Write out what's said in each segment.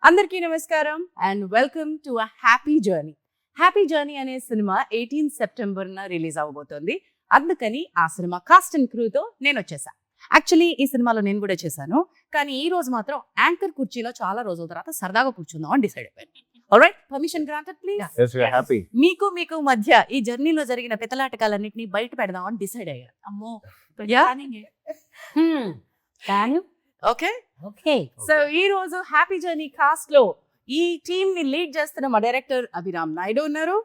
అందరికీ నమస్కారం and welcome to a happy journey. Happy journey అనే సినిమా 18 సెప్టెంబర్న రిలీజ్ అవబోతోంది. అందుకని ఆ సినిమా కాస్ట్ అండ్ క్రూతో నేను వచ్చేసా. యాక్చువల్లీ ఈ సినిమాలో నేను కూడా చేశాను, కానీ ఈ రోజు మాత్రం యాంకర్ కుర్చీలో చాలా రోజుల తర్వాత సరదాగా కూర్చుందాం అని డిసైడ్ అయిపోయాను. Alright, permission granted please. Yes, we are happy. మీకు మధ్య ఈ జర్నీలో జరిగిన పెతలాటకాలన్నింటినీ బయట పెడదాం అని డిసైడ్ అయ్యారు. అమ్మో ఓకే, ఓకే సో ఈ రోజు హ్యాపీ జర్నీ కాస్ట్ లో ఈ టీమ్ ని లీడ్ చేస్తున్న మా డైరెక్టర్ అభిరామ్ నాయుడు ఉన్నారు.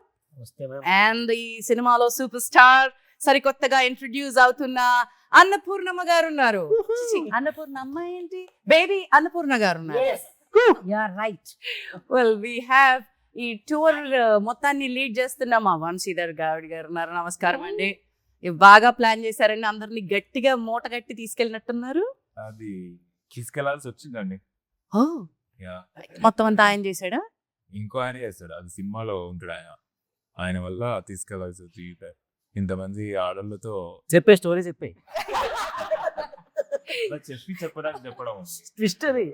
అండ్ ఈ సినిమాలో సూపర్ స్టార్ సరికొత్తగా ఇంట్రడ్యూస్ అవుతున్న అన్నపూర్ణమ్మ గారు ఉన్నారు. అన్నపూర్ణ అమ్మాయి ఏంటి, బేబీ అన్నపూర్ణ గారు ఉన్నారు. You are right. Well we have ఈ టూర్ మొత్తాన్ని లీడ్ చేస్తున్న మా వంశీధర్ గావిడ్ గారు ఉన్నారు. నమస్కారం అండి. బాగా ప్లాన్ చేశారండి, అందరినీ గట్టిగా మూట గట్టి తీసుకెళ్ళినట్టున్నారు. అది తీసుకెళ్లాల్సి వచ్చిందండి. మొత్తం అంతా ఆయన చేశాడా? ఇంకో ఆయన చేస్తాడు, అది సినిమాలో ఉంటాడు ఆయన. ఆయన వల్ల తీసుకెళ్లాల్సి వచ్చి ఇంతమంది ఆడళ్ళతో చెప్పే స్టోరీ చెప్పే చెప్పడం ట్విస్ట్ అది.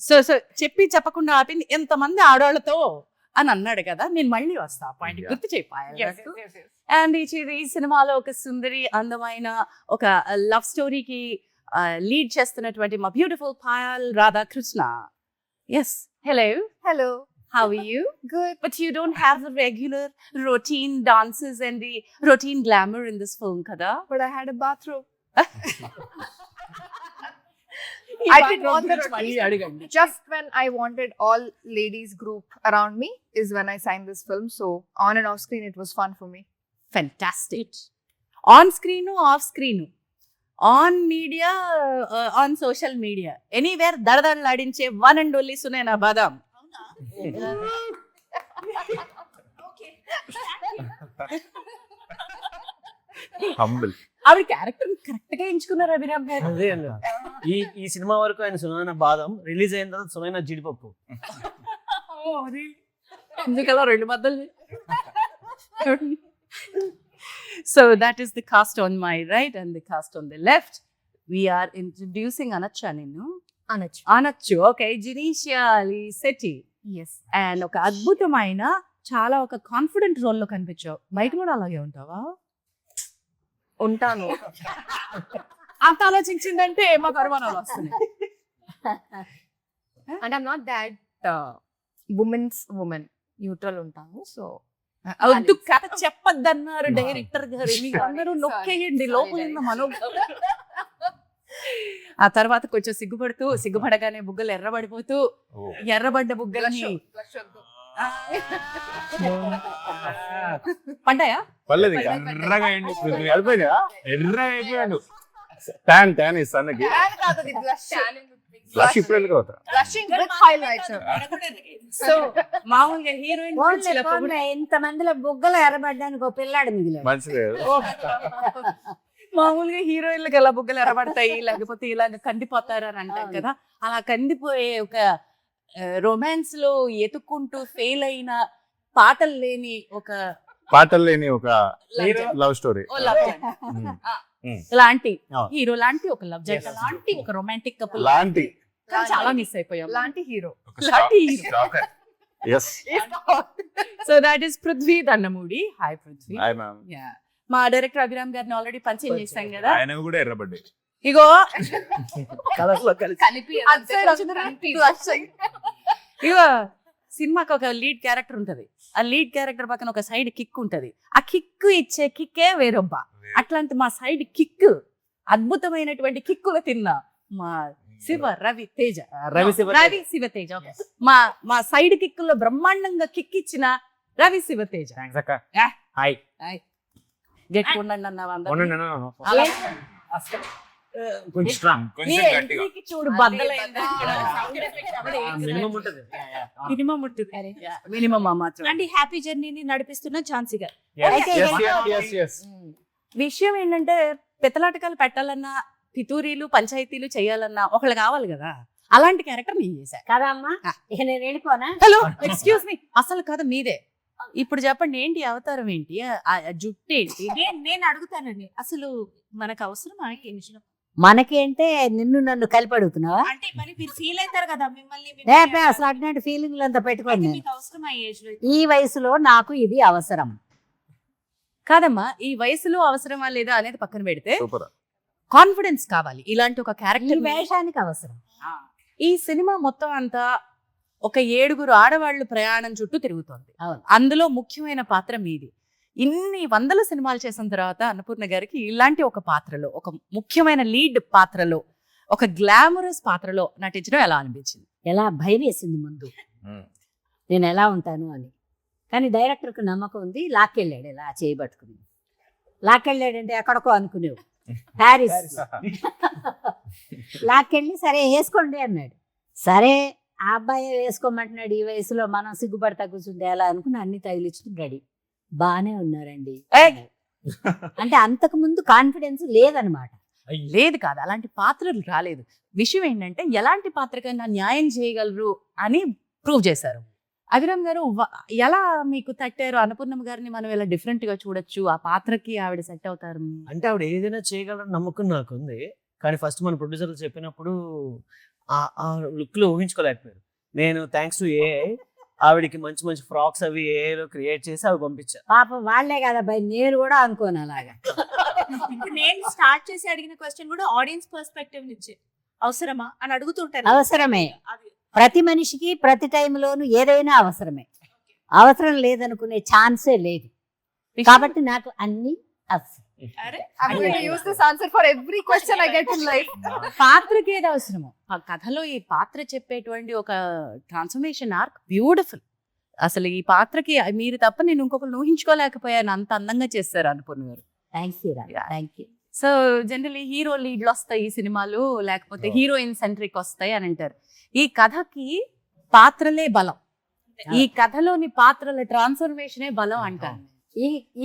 సో చెప్పకుండా ఆపింది ఎంతమంది ఆడవాళ్ళతో అని అన్నాడు కదా. నేను మళ్ళీ వస్తా పాయింట్ గుర్తు చెప్పాలి. అండ్ ఈ సినిమాలో ఒక సుందరి అందమైన ఒక లవ్ స్టోరీకి లీడ్ చేస్తున్నటువంటి మా beautiful Payal Radhakrishna. Yes, hello, how are you? Good. But you don't have the regular routine dances and the routine glamour in this film, kada? But I had a bathrobe. I did all the routine. Just when I wanted all ladies group around me is when I signed this film. So on and off screen, it was fun for me. Fantastic. On screen, off screen, on media, on social media, anywhere దడదడలాడించే one and only Sunaina badam. Humble. ఆవిడ character correct గా ఎంచుకున్నారు అభిరామ్ గారు. అదే అండి. ఈ cinema వరకు ఆయన సునైన బాదం, రిలీజ్ అయిన తర్వాత సునైన జీడిపప్పు. ఎందుకలా రెండు మద్దలు? So that is the cast on my right and the cast on the left. We are introducing Anacha Ninu. Anachu, okay, Jinisha Ali Sethi. Yes. And ఒక అద్భుతమైన చాలా ఒక కాన్ఫిడెంట్ రోల్ లో కనిపించావు. బయట కూడా అలాగే ఉంటావా? ఉంటాను. అంత ఆలోచించిందంటే మాకు అనుమానాలు వస్తున్నాయి. And I'm not that woman's woman. Neutral ఉంటాను. So వద్దు, కథ చెప్పద్దన్నారు డైరెక్టర్ గారు. మీకు అందరూ నొక్కేయండి లోపల మనోభావం. ఆ తర్వాత కొంచెం సిగ్గుపడగానే బుగ్గలు ఎర్రబడిపోతూ ఎర్రబడ్డ బుగ్గలని పడ్డాయా? పర్లేదు, ఎర్రగా అయిపోయాడు. ట్యాన్ ఇస్తానికి ఫ్లాష్ ఇప్పుడు ఎందుకు అవుతా? blushing with highlighter. సో మామూలుగా హీరోయిన్ ఎంత మందిలో బుగ్గలు ఎర్రబడ్డానికి ఒక పిల్లాడు మిగిలాడు. మంచిది. మామూలుగా హీరోయిన్లకు ఎలా బుగ్గలు ఎర్రబడతాయి, లేకపోతే ఇలాగ కందిపోతారు అని అంటారు కదా. అలా కందిపోయే ఒక రొమాన్స్ లో ఎత్తుకుంటూ ఫెయిల్ అయిన పాటలు లేని ఒక లవ్ స్టోరీ లాంటి హీరో లాంటి ఒక లవ్ జంట లాంటి ఒక రొమాంటిక్ కపుల్ లాంటి చాలా మిస్ అయిపోయాం. లాంటి hero. So that is Prithvi Dannamudi. Hi Prithvi. Hi ma'am. మా డైరెక్టర్ అభిరామ్ గారిని ఆల్రెడీ పరిచయం చేశాం కదా. ఆయన కూడా ఎర్రబడ్డాయి. ఇగో కలిపి ఇగో సినిమాకి ఒక లీడ్ క్యారెక్టర్ ఉంటది. ఆ లీడ్ క్యారెక్టర్ పక్కన ఒక సైడ్ కిక్ ఉంటది. ఆ కిక్ ఇచ్చే కిక్కే వేరొబ్బా. అట్లాంటి మా సైడ్ కిక్, అద్భుతమైనటువంటి కిక్కులు తిన్నా మా రవి శివతేజ. మా సైడ్ కిక్కుల్లో బ్రహ్మాండంగా కిక్ ఇచ్చిన రవి శివతేజ. గట్టి ఉండండి అన్నావా? చూడు మినిమం మాత్రం. అంటే హ్యాపీ జర్నీని నడిపిస్తున్న ఝాన్సీ గారు. విషయం ఏంటంటే పెత్తలాటకాలు పెట్టాలన్నా, పితూరీలు పంచాయతీలు చేయాలన్నా ఒకళ్ళు కావాలి కదా. అలాంటి క్యారెక్టర్ నేను చేశా కదా అమ్మా. ఇక నేను వెళ్ళిపోనా? హలో, ఎక్స్క్యూజ్ మీ, అసలు కథ మీదే. ఇప్పుడు చెప్పండి, ఏంటి అవతారం ఏంటి, ఆ జుట్టు ఏంటి? నేను అడుగుతానండి, అసలు మనకు అవసరం మనకేంటే నిన్ను నన్ను కలిపి అడుగుతున్నావా? అంటే మరి మీరు ఫీల్ అవుతారు కదా మిమ్మల్ని అసలు అట్లాంటి ఫీలింగ్లు అంతా పెట్టుకోండి నేను. మీకు అవసరం ఆ ఏజ్ లో ఈ వయసులో నాకు ఇది అవసరం. కాదమ్మా, ఈ వయసులో అవసరమా లేదా అనేది పక్కన పెడితే సూపర్. కాన్ఫిడెన్స్ కావాలి ఇలాంటి ఒక ఈ క్యారెక్టర్. వేషానికి అవసరం. ఈ సినిమా మొత్తం అంతా ఒక 7 ఆడవాళ్ళు ప్రయాణం చుట్టూ తిరుగుతోంది. అవును. అందులో ముఖ్యమైన పాత్ర మీది. ఇన్ని 100 సినిమాలు చేసిన తర్వాత అన్నపూర్ణ గారికి ఇలాంటి ఒక పాత్రలో, ఒక ముఖ్యమైన లీడ్ పాత్రలో, ఒక గ్లామరస్ పాత్రలో నటించడం ఎలా అనిపించింది? ఎలా భయం వేసింది ముందు నేను ఎలా ఉంటాను అని. కానీ డైరెక్టర్కి నమ్మకం ఉంది. లాక్కెళ్ళాడు ఇలా చేయబట్టుకుని. లాక్కెళ్ళాడంటే ఎక్కడికో అనుకునేవు, ప్యారిస్. లాక్కెళ్ళి సరే వేసుకోండి అన్నాడు. సరే ఆ అబ్బాయి వేసుకోమంటున్నాడు. ఈ వయసులో మనం సిగ్గుపడతా కూర్చుంటే ఎలా అనుకుని అన్ని తగిలించుకుని రెడీ. బాగానే ఉన్నారండి అంటే అంతకు ముందు కాన్ఫిడెన్స్ లేదనమాట. లేదు కాదు, అలాంటి పాత్రలు రాలేదు. విషయం ఏంటంటే ఎలాంటి పాత్రకైనా న్యాయం చేయగలరు అని ప్రూవ్ చేశారు. అభిరామ్ గారు ఎలా మీకు తట్టారు? అన్నపూర్ణమ్మ గారిని మనం ఇలా డిఫరెంట్ గా చూడొచ్చు, ఆ పాత్రకి ఆవిడ సెట్ అవుతారు అంటే ఆవిడ ఏదైనా చేయగలరని నమ్మకం నాకు ఉంది. కానీ ఫస్ట్ మన ప్రొడ్యూసర్లు చెప్పినప్పుడు ఆ లుక్ లో ఊహించుకోలేకపోయారు. నేను థ్యాంక్స్ టు ఏఐ ఆవిడకి మంచి మంచి ఫ్రాక్స్ అవి ఏఐలో క్రియేట్ చేసి అవి పంపించా. పాపం వాళ్లే కదా భయ్, నేను కూడా అనుకోను అలాగా. ఇప్పుడు నేను స్టార్ట్ చేసి అడిగిన క్వశ్చన్ కూడా ఆడియన్స్ పర్స్పెక్టివ్ నుంచి అవసరమా అని అడుగుతుంటారు. అవసరమే. అది ప్రతి మనిషికి ప్రతి టైంలోనూ ఏదైనా అవసరమే. అవసరం లేదనుకునే ఛాన్సే లేదు. కాబట్టి నాకు అన్ని అవసరం. అరే I'm going to use this answer for every question I get in life. పాత్రకి ఏది అవసరమో ఆ కథలో ఈ పాత్ర చెప్పేటువంటి ఒక ట్రాన్స్ఫర్మేషన్ ఆర్క్ బ్యూటిఫుల్. అసలు ఈ పాత్రకి మీరు తప్ప నేను ఇంకొకరు ఊహించుకోలేకపోయాను, అంత అందంగా చేస్తారు Annapurna garu. Thank you thank you. So generally hero లీడ్లు వస్తాయి ఈ సినిమాలు, లేకపోతే హీరోయిన్ సెంట్రిక్ వస్తాయి అని అంటారు. ఈ కథకి పాత్రలే బలం, ఈ కథలోని పాత్రల ట్రాన్స్ఫర్మేషనే బలం అంటారు.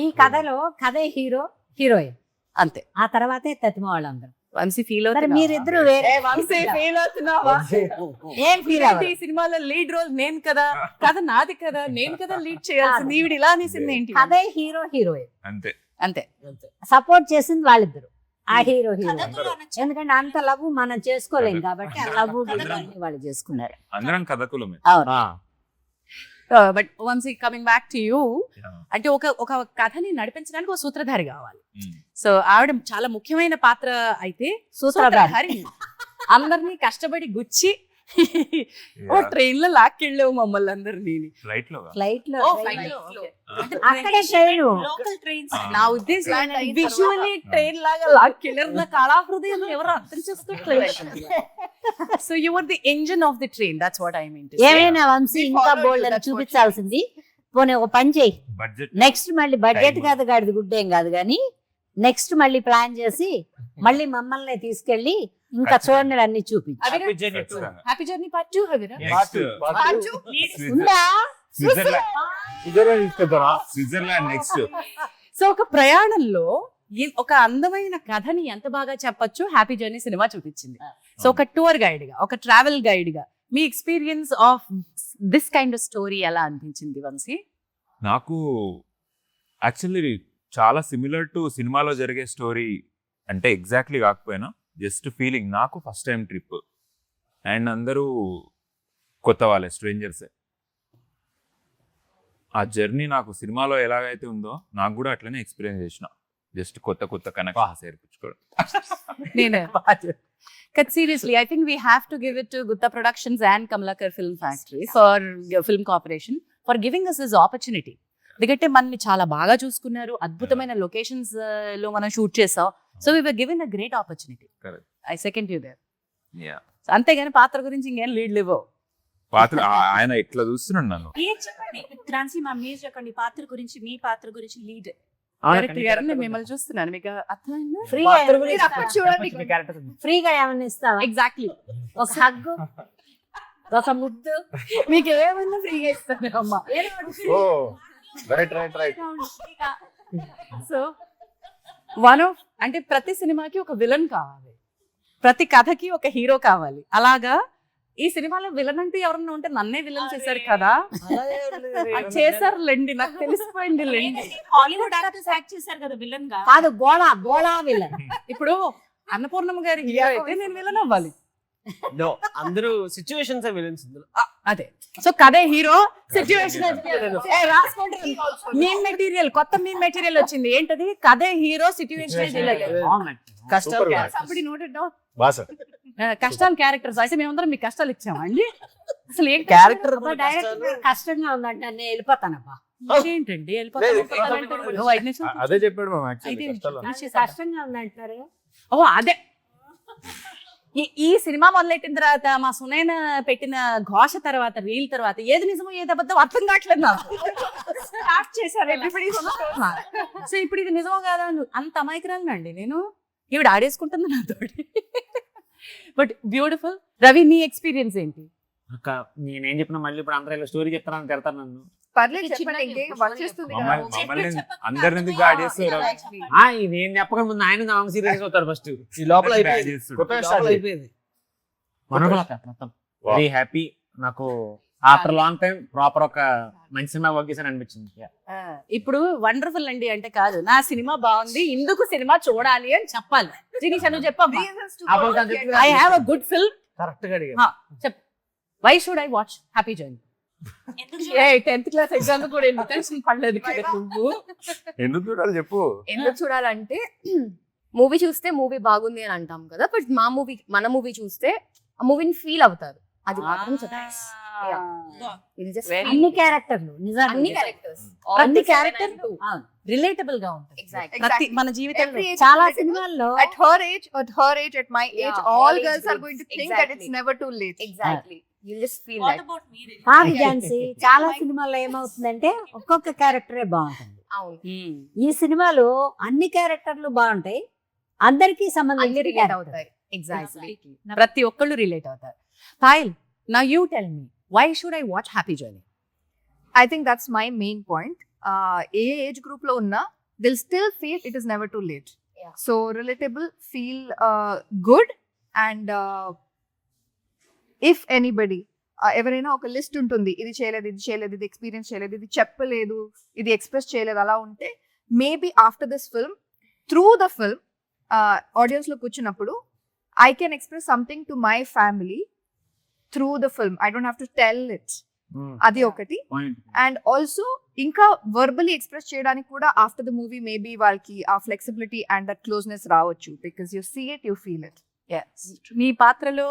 ఈ కథలో కథే హీరో హీరోయిన్, అంతే. ఆ తర్వాతే తతిమ వాళ్ళందరూ. వంశీ ఫీల్ మరి అవుతుంది. మీరిద్దరు వేరే ఏం ఫీల్ అవ్వరు. ఈ సినిమాలో లీడ్ రోల్ నేను కదా, కథ నాది కదా, నేను కదా లీడ్ చేయాల్సింది, ఈవిడ ఇలా అనేసింది ఏంటి? కథే హీరో హీరోయిన్, అంతే. అంతే. సపోర్ట్ చేసింది వాళ్ళిద్దరు, ఆ హీరో హీరోయిన్. కథకులు అనొచ్చు. ఎందుకంటే అంత లవ్ మనం చేసుకోలేం కాబట్టి ఆ లవ్ వాళ్ళు చేసుకున్నారు. అందరం కథకులమే. అవును. But Vamshi coming back to you, అంటే ఒక కథని నడిపించడానికి ఒక సూత్రధారి కావాలి. సో ఆవిడ చాలా ముఖ్యమైన పాత్ర అయితే సూత్రధారి. అందరినీ కష్టపడి గుచ్చి ఓ ట్రైన్ లో లాక్కెళ్ళావు మమ్మల్ని అందరినీ. ఫ్లైట్ లో ఫ్లైట్ లో flight లో. అక్కడే ట్రైన్. లోకల్ ట్రైన్స్ నా ఉద్దేశం విజువల్లీ ట్రైన్ లాగా లాక్కెళ్ళారు. నా కళా హృదయం ఎవరు అర్థం చేసుకోవట్లేదు. So you are the engine of the train, that's what I mean. ఏమైనా వంశీ ఇంకా బోల్డ్ అని చూపించాల్సింది. పోనీ ఒక పని చేయి, బడ్జెట్ నెక్స్ట్ మళ్ళీ బడ్జెట్ కాదు గాడిది గుడ్డేం కాదు కానీ నెక్స్ట్ మళ్ళీ ప్లాన్ చేసి మళ్ళీ మమ్మల్ని తీసుకెళ్ళి ఇంకా చూడండి అన్ని చూపించు. Happy journey to- happy journey part 2 హవిరా. ఉందా? Switzerland next. సో ఒక ప్రయాణంలో ఒక అందమైన కథని ఎంత బాగా చెప్పొచ్చు హ్యాపీ జర్నీ సినిమా చూపించింది. సో ఒక టూర్ గైడ్ గా, ఒక ట్రావెల్ గైడ్ గా మీ experience of this kind of story ఎలా అనిపించింది వంశీ? నాకు యాక్చువల్లీ చాలా సిమిలర్ టు సినిమాలో జరిగే స్టోరీ, అంటే ఎగ్జాక్ట్లీ కాకపోయినా జస్ట్ ఫీలింగ్. నాకు ఫస్ట్ టైం ట్రిప్ అండ్ అందరూ కొత్త వాళ్ళే, స్ట్రేంజర్సే. ఆ జర్నీ నాకు సినిమాలో ఎలాగైతే ఉందో నాకు కూడా అట్లనే ఎక్స్పీరియన్స్ చేసిన. జస్ట్ కొత్త కనుక సేర్పించుకోవడం. But seriously, I think we have to give it to Gupta Productions and Kamalakar Film Factory for Film Corporation for giving us this opportunity. ఎందుకంటే మనల్ని చాలా బాగా చూసుకున్నారు, అద్భుతమైన లొకేషన్స్ లో మనం షూట్ చేసాం. So we were given a great opportunity. Correct. I second you there. Yeah. అంతేగాని పాత్ర గురించి ఇంకేం లీడ్ లేవో. పాత్ర ఆయన ఇట్లా చూస్తున్నాడు నన్ను. మీరు చెప్పండి క్రాంతి మా మీరు చెప్పండి పాత్ర గురించి, మీ పాత్ర గురించి లీడ్. డైరెక్టర్ గారు నేను మిమ్మల్ని చూస్తున్నాను, మీకు అర్థమైందా? ఫ్రీగా మీరు అప్పుడు చూడండి. ఫ్రీగా ఏమన్నా ఇస్తావా? ఎగ్జాక్ట్లీ. ఒక హగ్గు, ఒక ముద్దు, మీకు ఏమైనా ఫ్రీగా ఇస్తాను అమ్మా. సో వన్ ఆఫ్ అంటే ప్రతి సినిమాకి ఒక విలన్ కావాలి, ప్రతి కథకి ఒక హీరో కావాలి. అలాగా ఈ సినిమాలో విలన్ అంటూ ఎవరన్నా ఉంటే నన్నే విలన్ చేశారు కదా. అది చేశారు లేండి, నాకు తెలిసిపోయింది లేండి. హాలీవుడ్ యాక్టర్స్ యాక్ట్ చేశారు కదా విలన్ గా. కాదు గోళా విలన్. ఇప్పుడు అన్నపూర్ణమ్మ గారి హీరో అయితే నేను విలన్ అవ్వాలి. No, అందరూ సిచ్యువేషన్స్ విలన్స్ ఇందులో. అదే సో కథే హీరో, సిచ్యువేషన్ మీమ్ మెటీరియల్, కొత్త మీమ్ మెటీరియల్ వచ్చింది. ఏంటది? కథే హీరో, సిచ్యువేషన్ కష్టాలు Somebody noted down. కష్టాలు క్యారెక్టర్స్. అయితే మేమందరం మీకు కష్టాలు ఇచ్చామండి. అసలు ఏం క్యారెక్టర్ డైరెక్ట్ కష్టంగా ఉందంటే నేను వెళ్ళిపోతానబ్బా. ఏంటండి అదే చెప్పాడు మ్యామ్. కష్టంగా ఉందంటారు. ఓ అదే ఈ సినిమా మొదలెట్టిన తర్వాత మా సునైన పెట్టిన ఘోష తర్వాత, రీల్ తర్వాత ఏది నిజమో ఏది అబద్ధం అర్థం కావట్లేదు నాకు. స్టార్ట్ చేశారు సో ఇప్పుడు ఇది నిజమో కాదా? అంత అమాయకురాలండి నేను. ఈవిడ ఆడేసుకుంటుంది నాతోటి. But beautiful. రవి, నీ ఎక్స్పీరియన్స్ ఏంటి? నేనేం చెప్పినా మళ్ళీ ఇప్పుడు అందరూ స్టోరీ చెప్తానని తిడతాను నన్ను. పర్లేదు చెప్పండి, ఇంకేం వచ్చేస్తుంది కదా. మమ్మల్ని అందరి ఎందుకు ఆడేస్తారు? నేను చెప్పక ముందు ఆయన సీరియస్ అవుతాడు ఫస్ట్. ఈ లోపల అయిపోయింది. Very happy. నాకు ఆఫ్టర్ లాంగ్ టైం ప్రాపర్ ఒక మంచి సినిమా వర్క్ చేశాను అనిపించింది. ఇప్పుడు వండర్ఫుల్ అండి అంటే కాదు, నా సినిమా బాగుంది, ఇందుకు సినిమా చూడాలి అని చెప్పాలి. జినీష్ నువ్వు చెప్పమ్మా. Reasons to I have a good film. Correct గా చెప్. Why should I watch happy journey? 10th class exam కూడా టెన్షన్ పడలేదు కదా నువ్వు. ఎందుకు చూడాలి చెప్పు. ఎందుకు చూడాలంటే మూవీ చూస్తే మూవీ బాగుంది అని అంటాం కదా, బట్ మన మూవీ చూస్తే ఆ మూవీని ఫీల్ అవుతారు. అది మాత్రం అన్ని క్యారెక్టర్లు నిజాలు, అన్ని క్యారెక్టర్స్, అన్ని క్యారెక్టర్ రిలేటబుల్ గా ఉంటుంది. Exactly. ప్రతి మన జీవితంలో Every age చాలా is relatable. సినిమాల్లో At her age, at my age, Yeah, all all age girls are groups. going to think Exactly. that it's never too late. Exactly you just feel what that. About me? కాదు ఝాన్సీ, చాలా సినిమాల్లో ఏమవుతుందంటే ఒక్కొక్క క్యారెక్టరే బాగుంటుంది. అవును, ఈ సినిమాలో అన్ని క్యారెక్టర్లు బాగుంటాయి, అందరికీ అన్ని సంబంధించి రిలేట్ అవుతాయి. ఎగ్జాక్ట్లీ. ప్రతి ఒక్కళ్ళు రిలేట్ అవుతారు. Payal, now you tell me, why should I watch happy journey? I think that's my main point. ఏ ఏజ్ గ్రూప్ లో ఉన్నా they'll still feel it is never too late. Yeah. So relatable, feel good, and if anybody ఎవరైనా ఒక list ఉంటుంది, ఇది చేయలేదు, ఇది experience చేయలేదు, ఇది చెప్పలేదు, ఇది ఎక్స్ప్రెస్ చేయలేదు, అలా ఉంటే maybe after this film, through the film audience లో కూర్చున్నప్పుడు I can express something to my family through the film. I don't have to tell it. అది ఒకటి. అండ్ ఆల్సో ఇంకా వర్బలీ ఎక్స్ప్రెస్ చేయడానికి కూడా ఆఫ్టర్ ద మూవీ మేబీ వాళ్ళకి ఆ flexibility and that closeness రావచ్చు, because you see it, you feel it. మీ పాత్రలో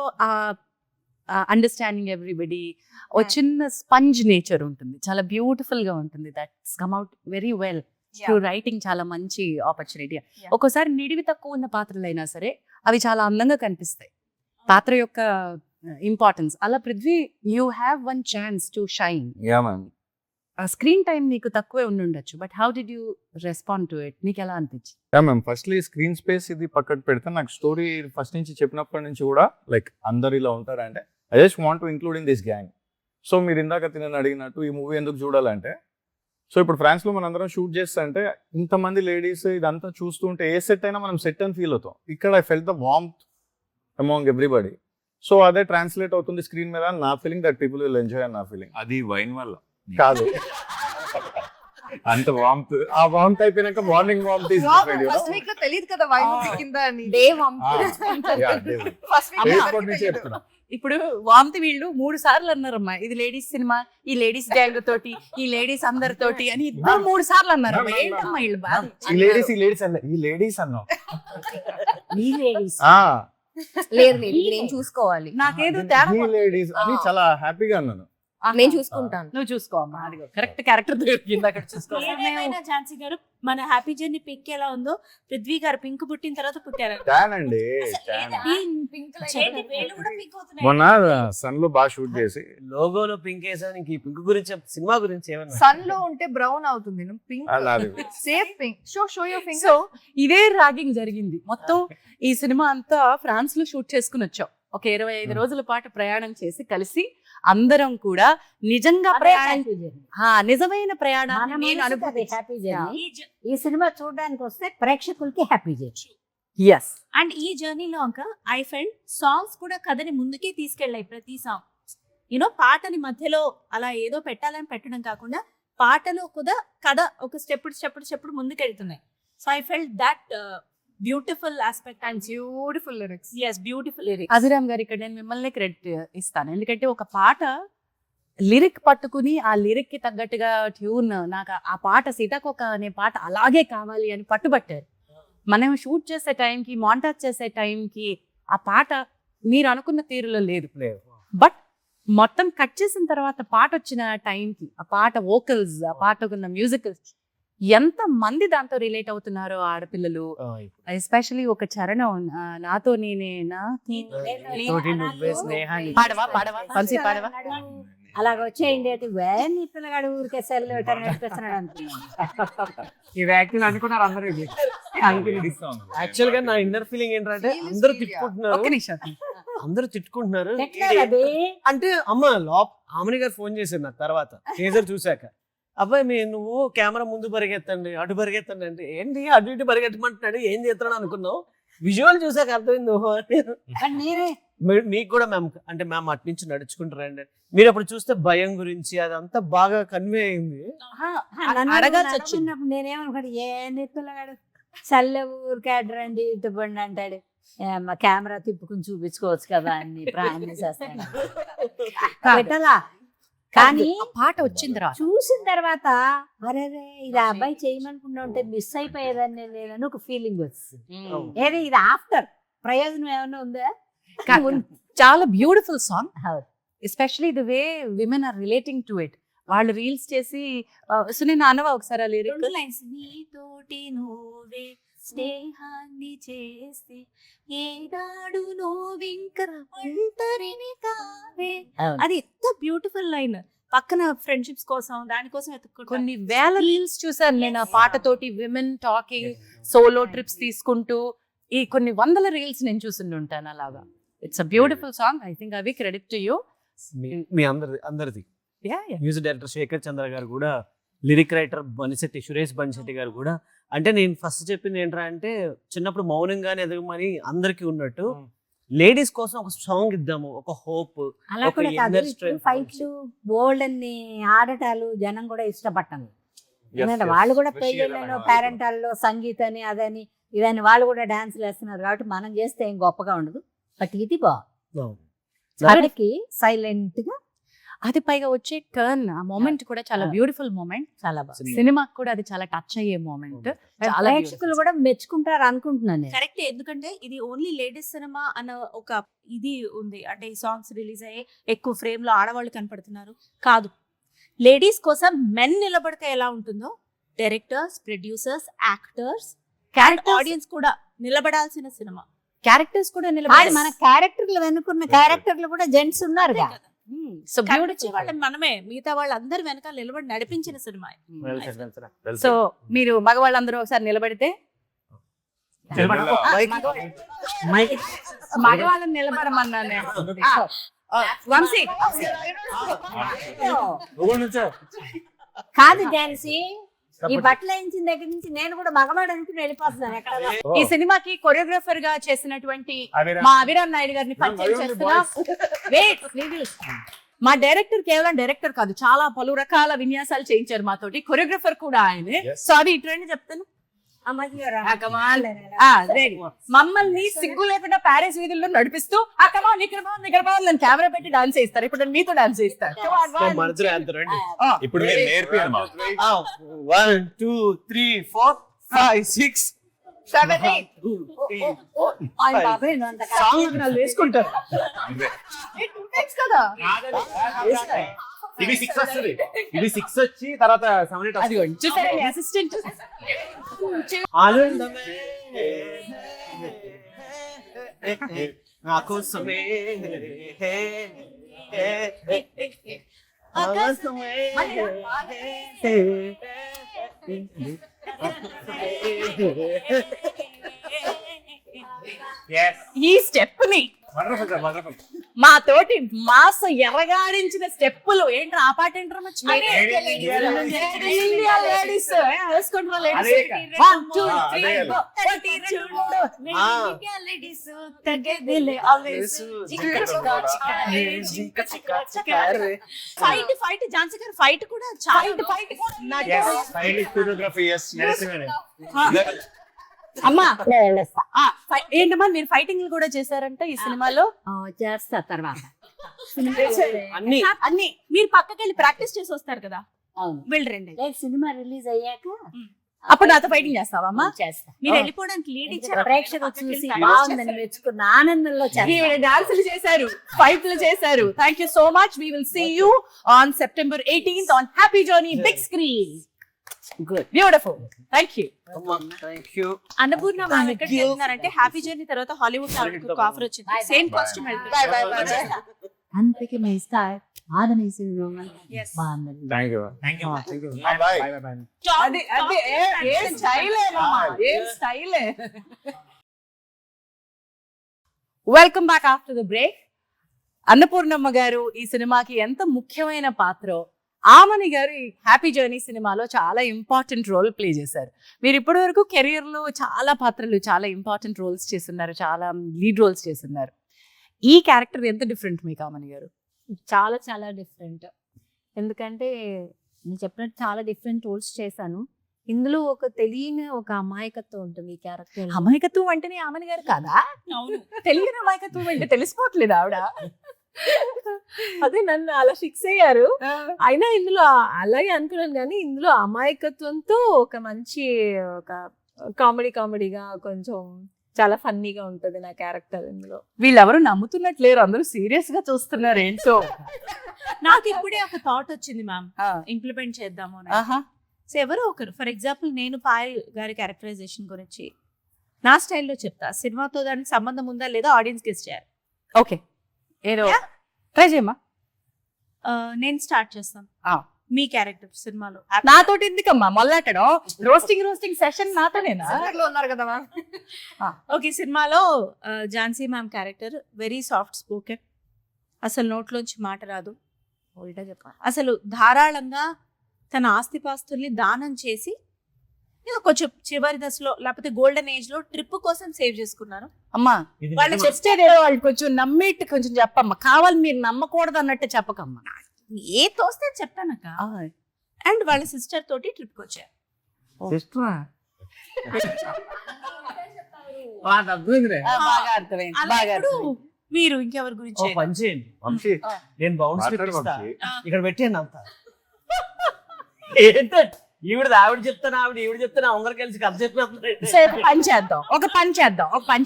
అండర్స్టాండింగ్ ఎవ్రీబడి, ఓ చిన్న స్పంజ్ నేచర్ ఉంటుంది, చాలా బ్యూటిఫుల్ గా ఉంటుంది. That's come out very well through writing. చాలా మంచి ఆపర్చునిటీ. ఒక్కోసారి నిడివి తక్కువ ఉన్న పాత్రలైనా సరే అవి చాలా అందంగా కనిపిస్తాయి, పాత్ర యొక్క ఇంపార్టెన్స్. అలా Prithvi, you have one chance to shine. Yeah ma'am. Screen time నీకు తక్కువే ఉండొచ్చు, but how did you respond to it? నీకు ఎలా అనిపించింది? Yeah ma'am, firstly screen space ఇది పక్కకు పెడితే, నాకు స్టోరీ ఫస్ట్ నుంచి చెప్పినప్పటి నుంచి కూడా లైక్ అందరు ఇలా ఉంటారంటే I just want to include in this gang. So మీరు ఇందాక తినని అడిగినట్టు ఈ మూవీ ఎందుకు చూడాలంటే, సో ఇప్పుడు ఫ్రాన్స్లో మనం అందరం షూట్ చేస్తే అంటే ఇంతమంది లేడీస్ ఇదంతా చూస్తుంటే ఏ సెట్ అయినా మనం సెట్ అని ఫీల్ అవుతాం. ఇక్కడ I felt the warmth among everybody. So అదే ట్రాన్స్లేట్ అవుతుంది స్క్రీన్ మీద. నా feeling that people will enjoy అని నా ఫీలింగ్. అది వైన్ వల్ల కాదు, అంత వామ్త్. ఆ వార్మ్త్ అయిపోయినాక మార్నింగ్ వార్మ్త్ ఫస్ట్ వీక్ లో తెలియదు కదా వైన్ కింద అని. డే వన్ ఫస్ట్ వీక్ నుంచి చెప్తున్నా. ఇప్పుడు వామ్తి వీళ్ళు 3 సార్లు అన్నారమ్మా, ఇది లేడీస్ సినిమా, ఈ లేడీస్ గ్యాంగ్ తోటి, ఈ లేడీస్ అందరితోటి అని ఇద్దరు 3 సార్లు అన్నారు. ఏంటమ్మా వీళ్ళు బాధ? ఈ లేడీస్ అన్న, ఈ లేడీస్ అన్నాం. ఈ ladies. లేదు నేను చూసుకోవాలి, నాకేదో తేడా. ఈ లేడీస్ అని చాలా హ్యాపీగా అన్నాను. నేను చూసుకుంటాను. నువ్వు చూసుకో అమ్మా, అదిగో కరెక్ట్ క్యారెక్టర్ దొరికింది అక్కడ. చూసుకో. ఏదేమైనా ఝాన్సీ గారు, మన హ్యాపీ జర్నీ పింక్ ఎలా ఉందో, పృథ్వీ గారు పింక్ పుట్టిన తర్వాత పుట్టారు. ట్యాన్ అండి, ట్యాన్. చేతి వేళ్ళు కూడా పింక్ అవుతున్నాయి. మొన్న సన్ లో బాగా షూట్ చేసి లోగోలో పింక్ వేసాను. ఇంక ఈ పింక్ గురించి సినిమా గురించి ఏమన్నా? సన్ లో ఉంటే బ్రౌన్ అవుతుంది, పింక్ నాది safe pink. Show your finger. So ఇదే ర్యాగింగ్ జరిగింది మొత్తం. ఈ సినిమా అంతా ఫ్రాన్స్ లో షూట్ చేసుకుని వచ్చాం. ఒక 25 రోజుల పాటు ప్రయాణం చేసి కలిసి అందరం కూడా నిజంగా ప్రయాణం, నిజమైన ప్రయాణాన్ని నేను అనుభూతి. Happy journey. ఈ సినిమా చూడడానికి వస్తే ప్రేక్షకులకి హ్యాపీ జర్నీ. Yes. అండ్ ఈ జర్నీలో అంక ఐ ఫెల్ట్ సాంగ్స్ కూడా కథని ముందుకే తీసుకెళ్ళాయి. ప్రతి సాంగ్ పాటని మధ్యలో అలా ఏదో పెట్టాలని పెట్టడం కాకుండా పాటలో కూడా కథ ఒక స్టెప్ ముందుకెళ్తున్నాయి. So I felt that beautiful aspect and beautiful lyrics. Beautiful lyrics. Abhiram garu ఇక్కడ నేను మిమ్మల్ని క్రెడిట్ ఇస్తాను, ఎందుకంటే ఒక పాట లిరిక్ పట్టుకుని ఆ లిరిక్ కి తగ్గట్టుగా ట్యూన్, నాకు ఆ పాట సీతాకోక అనే పాట అలాగే కావాలి అని పట్టుబట్టారు. మనం షూట్ చేసే టైంకి, మాంటాజ్ చేసే టైంకి ఆ పాట మీరు అనుకున్న తీరులో లేదు. బట్ మొత్తం కట్ చేసిన తర్వాత పాట వచ్చిన టైంకి ఆ పాట వోకల్స్, ఆ పాటకున్న మ్యూజికల్స్, ఎంత మంది దాంతో రిలేట్ అవుతున్నారో ఆడపిల్లలు. ఎస్పెషలీ ఒక చరణం నాతో నేనే తోటి నువ్వే స్నేహాన్ని పాడవా వంశీ పాడవా. అలాగ వచ్చేయండి అయితే నీ పిల్లగాడు ఊరికే సెల్ నడిపిస్తున్నాడు అనుకున్నాను. ఇది యాక్టింగ్ అనుకున్నారు అందరూ. ఇది యాక్చువల్ గా నా ఇన్నర్ ఫీలింగ్ ఏంటంటే అందరూ తిట్టుకుంటున్నారు, ఒక్క నిమిషం. అందరూ తిట్టుకుంటున్నారు ఎట్లా అదే? అంటే ఆమెని గారు ఫోన్ చేశారు నాకు తర్వాత టీజర్ చూశాక, అబ్బాయి నువ్వు కెమెరా ముందు పరిగెత్తండి అటు పరిగెత్తండి అంటే, ఏంటి అటు ఇటు పరిగెత్తమంటున్నాడు, ఏం చేస్తున్నాడు అనుకున్నావు, విజువల్ చూసాక అర్థమైంది. కానీ మీరే మీకు కూడా మ్యామ్ అంటే మ్యామ్ అటు నుంచి నడుచుకుంటారండి, మీరు అప్పుడు చూస్తే భయం గురించి అదంతా బాగా కన్వే అయింది. నన్ను అడగాల్సి వచ్చింది. అడుగుతున్నప్పుడు నేనేమనుకోండి, ఏ పిల్లగాడు చల్ల ఊరికే అడ్రండి ఇటుబండి అంటాడు, మా కెమెరా తిప్పుకుని చూపించుకోవచ్చు కదా అని ప్రామిస్ చేస్తాను పెట్టాలా. కానీ ఆ పాట వచ్చిన తర్వాత చూసిన తర్వాత అరే ఇది ఆ అబ్బాయి చేయమనుకున్నా ఉంటే మిస్ అయిపోయేదాన్ని నేనని ఒక ఫీలింగ్ వచ్చింది. ఏది ఇది ఆఫ్టర్ ప్రయోజనం ఏమైనా ఉందా? చాలా బ్యూటిఫుల్ సాంగ్, అవును. Especially the way women are relating to it. వాళ్ళు రీల్స్ చేసి సునీల్ అనవా ఒకసారి ఆ లిరిక్. నీతోటి నువ్వే స్నేహాన్ని చేస్తే ఏనాడు నువ్వింక ఒంటరిని కావే. అవును. అది ఎంత బ్యూటిఫుల్ లైన్. పక్కన ఫ్రెండ్షిప్స్ కోసం దానికోసం ఎత్తుక్కుంటా. కొన్ని వేల రీల్స్ చూసాను నేను ఆ పాటతోటి, విమెన్ టాకింగ్, సోలో ట్రిప్స్ తీసుకుంటూ ఈ కొన్ని వందల రీల్స్ నేను చూసి ఉంటాను అలాగా. It's a beautiful song. I think అవి క్రెడిట్ టు యూ. మీ అందరిది మ్యూజిక్ డైరెక్టర్ శేఖర్ చంద్ర గారు కూడా, లిరిక్ రైటర్ సురేష్ బన్శెట్టి గారు కూడా. అంటే నేను ఫస్ట్ చెప్పింది ఏంట్రా అంటే, చిన్నప్పుడు మౌనంగానే ఎదగమని అందరికీ ఉన్నట్టు లేడీస్ కోసం ఒక సాంగ్ ఇద్దాము, ఒక హోప్. అలా ఒక కూడా inner కాదు, strength. ఫైట్లు బోల్డ్ అన్ని ఆడటాలు జనం కూడా ఇష్టపడతాను. Yes, ఎందుకంటే yes. వాళ్ళు కూడా Especially పెళ్ళిళ్ళలో అలాంటి పేరెంటాల్లో సంగీత్ అని అదని ఇదని వాళ్ళు కూడా డాన్సులు వేస్తున్నారు కాబట్టి మనం చేస్తే ఏం గొప్పగా ఉండదు. బట్ ఇది బాగుంది, సైలెంట్ గా. అది పైగా వచ్చే టర్న్, ఆ మూమెంట్ కూడా చాలా బ్యూటిఫుల్ మూమెంట్. చాలా బాగుంది. సినిమాకి కూడా అది చాలా టచ్ అయ్యే మూమెంట్. చాలా ప్రేక్షకులు కూడా మెచ్చుకుంటారు అనుకుంటున్నాను నేను. కరెక్ట్. ఎందుకంటే ఇది ఓన్లీ లేడీస్ సినిమా అన్న ఒక ఇది ఉంది. అంటే ఈ సాంగ్స్ రిలీజ్ అయ్యి ఎక్కువ ఫ్రేమ్ లో ఆడవాళ్ళు కనపడుతున్నారు కాదు. లేడీస్ కోసం మెన్ నిలబడితే ఎలా ఉంటుందో, డైరెక్టర్స్, ప్రొడ్యూసర్స్, యాక్టర్స్, ఆడియన్స్ కూడా నిలబడాల్సిన సినిమా. క్యారెక్టర్స్ కూడా కానీ నిలబడి మన క్యారెక్టర్లు వెనుకున్న క్యారెక్టర్లు కూడా జెంట్స్ ఉన్నారు. సో కనిపించే వాళ్ళని మనమే, మిగతా వాళ్ళందరూ వెనకాల నిలబడి నడిపించిన సినిమా. సో మీరు మగవాళ్ళందరూ ఒకసారి నిలబడితే, మగవాళ్ళని నిలబడమన్నా వంశీ. కాదు ఝాన్సీ, ఈ బట్టలు వేయించిన దగ్గర నుంచి నేను కూడా మగవాడు అనుకుని వెళ్ళిపోతున్నాను ఎక్కడ. ఈ సినిమాకి కొరియోగ్రాఫర్ గా చేసినటువంటి మా అభిరామ్ నాయుడు గారిని పరిచయం చేస్తున్నా. Wait, please. మా డైరెక్టర్ కేవలం డైరెక్టర్ కాదు, చాలా పలు రకాల విన్యాసాలు చేయించారు మాతోటి. కొరియోగ్రాఫర్ కూడా ఆయనే. సో అది ఇట్రండి చెప్తాను. మమ్మల్ని సిగ్గు లేకుండా ప్యారిస్ వీధుల్లో నడిపిస్తూ నేను కెమెరా పెట్టి డాన్స్ చేస్తారు. ఇప్పుడు నేను మీతో డాన్స్ చేస్తాను. ఇప్పుడు మీరు నేర్పియండి మాకు. 1 2 3 4 5 6 7 8 సాంగ్ వేసుకుంటారు. ఇది 6 వస్తుంది, ఇది 6 వచ్చి తర్వాత 7 8 అది చూసారా అసిస్టెంట్. ఆనందమే నాకోసమే ఆకాశమే ఈ స్టెప్ ని వండర్ఫుల్. మా తోటి మాస్ ఎర్రగాడించిన స్టెప్పులు ఏంట్రా, ఆ పాట ఏంట్రా ఫైట్ ఫైట్ ఝాన్సీ గారు ఫైట్ కూడా చాలా ఫోటోగ్రఫీ అమ్మా నేను వెళ్ళొస్తా. ఏంటమ్మా మీరు ఫైటింగ్ కూడా చేశారంట ఈ సినిమాలో? చేస్తా తర్వాత. అన్ని అన్ని మీరు పక్కకి వెళ్ళి ప్రాక్టీస్ చేసి వస్తారు కదా, అవును. వెళ్ళరండి. లేదు, సినిమా రిలీజ్ అయ్యాక అప్పుడు నాతో ఫైటింగ్ చేస్తావమ్మా? చేస్తా. మీరు వెళ్ళిపోవడానికి లీడ్ ఇచ్చారు, ప్రేక్షకులు చూసి బాగుందని మెచ్చుకున్న ఆనందంలో చేస్తా. డాన్సులు చేశారు, ఫైట్లు చేశారు. Thank you so much. We will see you on September 18th on happy journey big screen. Good, beautiful. Thank you. Thank you. Annapurna ma'am ఎక్కడికి వెళ్తున్నారంటే హ్యాపీ జర్నీ తర్వాత హాలీవుడ్ ఆవిడకి ఆఫర్ వచ్చింది, సేమ్ కాస్ట్యూమ్ వెళ్తుంది. అంతకి మీ స్టార్ ఆదనేసి Yes. బాగుంది. థ్యాంక్ యూ. Bye. అది ఏం స్టైలే మామా, ఏం స్టైలే. Welcome back after the break. Annapurnamma garu ఈ సినిమాకి ఎంత ముఖ్యమైన పాత్ర, ఆమని గారు ఈ హ్యాపీ జర్నీ సినిమాలో చాలా ఇంపార్టెంట్ రోల్ ప్లే చేశారు. మీరు ఇప్పటి వరకు కెరియర్ లో చాలా పాత్రలు, చాలా ఇంపార్టెంట్ రోల్స్ చేస్తున్నారు, చాలా లీడ్ రోల్స్ చేస్తున్నారు. ఈ క్యారెక్టర్ ఎంత డిఫరెంట్ మీకు ఆమని గారు? చాలా చాలా డిఫరెంట్. ఎందుకంటే నేను చెప్పినట్టు చాలా డిఫరెంట్ రోల్స్ చేశాను. ఇందులో ఒక తెలియని ఒక అమాయకత్వం ఉంటుంది ఈ క్యారెక్టర్. అమాయకత్వం అంటేనే ఆమని గారు కదా? అవును, తెలియని అమాయకత్వం అంటే తెలిసిపోవట్లేదు ఆవిడ. అదే నన్ను అలా ఫిక్స్ అయ్యారు. అయినా ఇందులో అలాగే అనుకున్నాను, కానీ ఇందులో అమాయకత్వంతో ఒక మంచి ఒక కామెడీగా కొంచెం చాలా ఫన్నీగా ఉంటది నా క్యారెక్టర్ ఇందులో. వీళ్ళెవరు నమ్ముతున్నట్లేరు, అందరూ సీరియస్ గా చూస్తున్నారు ఏంటో. నాకు ఇప్పుడే ఒక థాట్ వచ్చింది మ్యామ్, ఇంప్లిమెంట్ చేద్దాము అని. సో ఎవరో ఒకరు, ఫర్ ఎగ్జాంపుల్ నేను పాయల్ గారి క్యారెక్టరైజేషన్ గురించి నా స్టైల్లో చెప్తా, సినిమాతో దానికి సంబంధం ఉందా లేదా ఆడియన్స్ గెస్ చేయాలి. ఓకే, ఏదో ట్రై చేయమ్మా. నేను స్టార్ట్ చేస్తాను. మీ క్యారెక్టర్ సినిమాలో నాతోటి ఎందుకమ్మా మొదలెట్టడం? రోస్టింగ్ సెషన్ నాతోనేనా? ఉన్నారు కదా మ్యామ్. ఓకే, సినిమాలో Jhansi ma'am character very soft spoken, అసలు నోట్లోంచి మాట రాదు, ఉల్టా చెప్పాలి, అసలు ధారాళంగా తన ఆస్తిపాస్తుల్ని దానం చేసి కొంచెం చివరి దశలో లేకపోతే గోల్డెన్ ఏజ్ లో ట్రిప్ కోసం సేవ్ చేసుకున్నారు. అమ్మా వాళ్ళు చెప్తేదేదో వాళ్ళు కొంచెం నమ్మేట్టు కొంచెం చెప్పమ్మా, కావాలి మీరు నమ్మకూడదు అన్నట్టు చెప్పకమ్మా. ఏ తోస్తే చెప్తానక్క. అండ్ వాళ్ళ సిస్టర్ తోటి ట్రిప్ వచ్చారు. బాగా అర్థమైంది, అలా బాగా ఇప్పుడు అర్థమైంది. మీరు ఇంకెవరి గురించి ఓ పని చేయండి వంశీ, నేను బౌన్స్ మాట్లాడు ఇస్తా, వంశీ. ఇక్కడ పెట్టేయండి అంతా. ఏంటంటే ఆవిడ చెప్తాను ఈవిడ చెప్తాను అందరు కలిసి కథ చెప్పినప్పుడు సో ఒక పని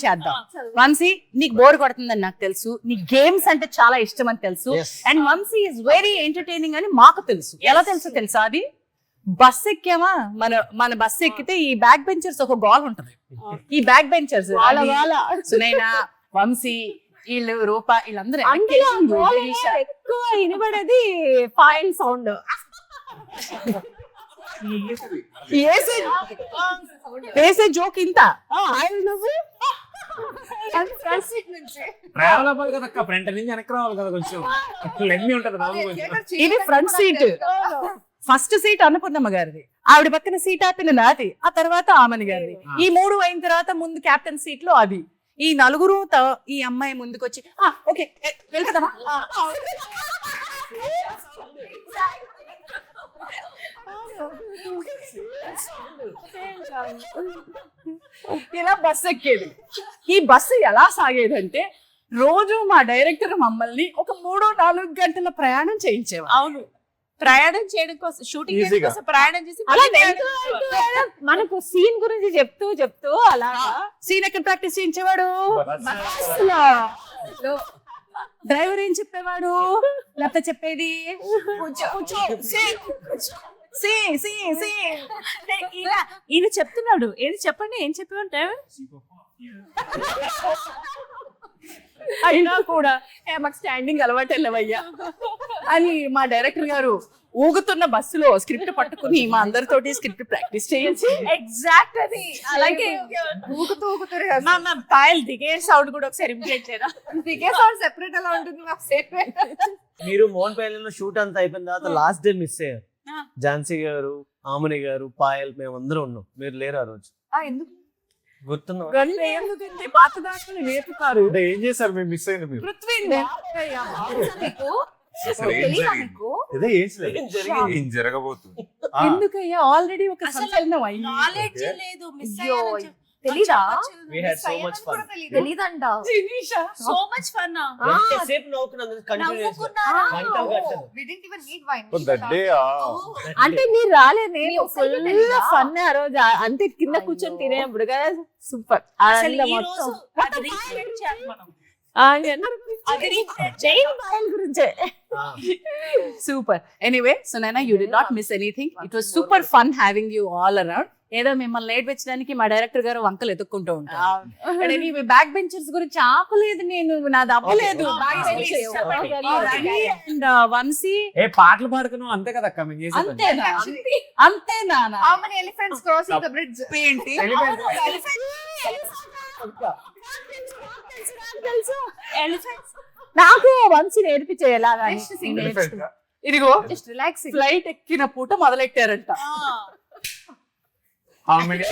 చేద్దాం. వంశీ, నీకు బోర్ కొడుతుందని నాకు తెలుసు, నీ గేమ్స్ అంటే చాలా ఇష్టం అని తెలుసు, Yes. And Vamshi is very entertaining అని మాకు తెలుసు. ఎలా తెలుసా? అది బస్ ఎక్కామా, మన బస్ ఎక్కితే ఈ బ్యాక్ బెంచర్స్ ఒక గోల్ ఉంటది. ఈ బ్యాక్ బెంచర్స్ సునైనా, వంశీ, వీళ్ళు రూప, వీళ్ళందరూ అందులో ఎక్కువ వినబడేది ఫైల్ సౌండ్. వేసే జోక్ ఇంత ట్రావెల్ అవ్వాలి కదా అక్క, ఫ్రంట్ నుంచి వెనక్కి రావాలి కదా, కొంచెం లెన్ని ఉంటది రాదు కొంచెం. ఇది ఫ్రంట్ సీట్. ఫస్ట్ సీట్ అన్నపూర్ణమ్మ గారిది, ఆవిడ పక్కన సీట్ ఆపిన నాది, ఆ తర్వాత ఆమని గారిది. ఈ 3 అయిన తర్వాత ముందు క్యాప్టెన్ సీట్ లో అది. ఈ నలుగురు ఈ అమ్మాయి ముందుకు వచ్చి ఓకే వెళ్తామా, ఇలా బస్సు ఎక్కేది. ఈ బస్సు ఎలా సాగేదంటే రోజు మా డైరెక్టర్ మమ్మల్ని ఒక 3-4 గంటల ప్రయాణం చేయించేవారు. అవును, ప్రయాణం చేయడం కోసం, షూటింగ్ Easy గా. కోసం ప్రయాణం చేసి అలా మనకు సీన్ గురించి చెప్తూ అలా సీన్ ఎక్కడ ప్రాక్టీస్ చేయించేవాడు? డ్రైవర్ ఏం చెప్పేవాడు? లేకపోతే చెప్పేది ఈయన చెప్తున్నాడు, ఏది చెప్పండి, ఏం చెప్పేవంటే అయినా కూడా మాకు స్టాండింగ్ అలవాటు వెళ్ళవయ్యా అని మా డైరెక్టర్ గారు ఊగుతున్న బస్సులో స్క్రిప్ట్ పట్టుకుని మా అందరితోటి స్క్రిప్ట్ ప్రాక్టీస్ చేయించి ఎగ్జాక్ట్ అది అలాగే ఊగుతూ పాయల్ దిగే సౌండ్ కూడా ఒకసారి ఇమిటేట్ చేయరా? దిగే సౌండ్ సెపరేట్ ఎలా ఉంటుంది మీరు మోహన్ పేర్లలో షూట్ అంతా అయిపోయిన తర్వాత లాస్ట్ డే మిస్ అయ్యారు. ఝాన్సీ గారు, ఆమని గారు, పాయల్, మేమందరం ఉన్నాం, మీరు లేరు ఆ రోజు. ఎందుకు గుర్తున్నా? ఎందుకంటే పాత దాంట్లో నేర్పుతారు. అంటే ఏం చేశారు మేము మిస్ అయింది మీరు? అసలు ఏం జరిగింది? ఇదే ఏం చేయలేదు. ఏం జరగబోతుంది? ఎందుకయ్యా ఆల్రెడీ ఒక అసలు సంచలనం అయ్యింది. నాలెడ్జ్ లేదు, మిస్ తెలీదా? We had so much fun. తెలీదంట. So much fun. ఎంతసేపు నవ్వుకున్నాం కంటిన్యూస్ గంటలు గంటలు. We didn't even need wine. But that day, అంటే మీరు రాలేదు, మీ నేను ఒక్కళ్ళకే ఫుల్ తెలీదా? ఫన్ ఆ రోజు. అంటే కింద కూర్చొని తినేప్పుడు కదా సూపర్. అసలు ఈ రోజు అది recreate చేయాలి మనం. అది recreate చేయాలి. గురించే super. Anyway Sunaina, you did not miss anything. It was super fun having you all around. ఏదో మిమ్మల్ని నేర్పించడానికి మా డైరెక్టర్ గారు వంకలు ఎత్తుక్కుంటూ ఉంటారు. బ్యాక్ బెంచర్స్ గురించి ఆపలేదు నేను, నాది అవ్వలేదు. అండ్ వంశీ పాటలు పాడుకున్నాం అంతే కదా అక్క మేము చేసేది. అంతేనా? అంతేనా? How many elephants crossing the bridge? ఏంటి? నాకు వంశీ నేర్పించే ఎలాగా అని. Just sing. ఇదిగో Just relaxing. ఫ్లైట్ ఎక్కిన పూట మొదలెట్టారంట. How many?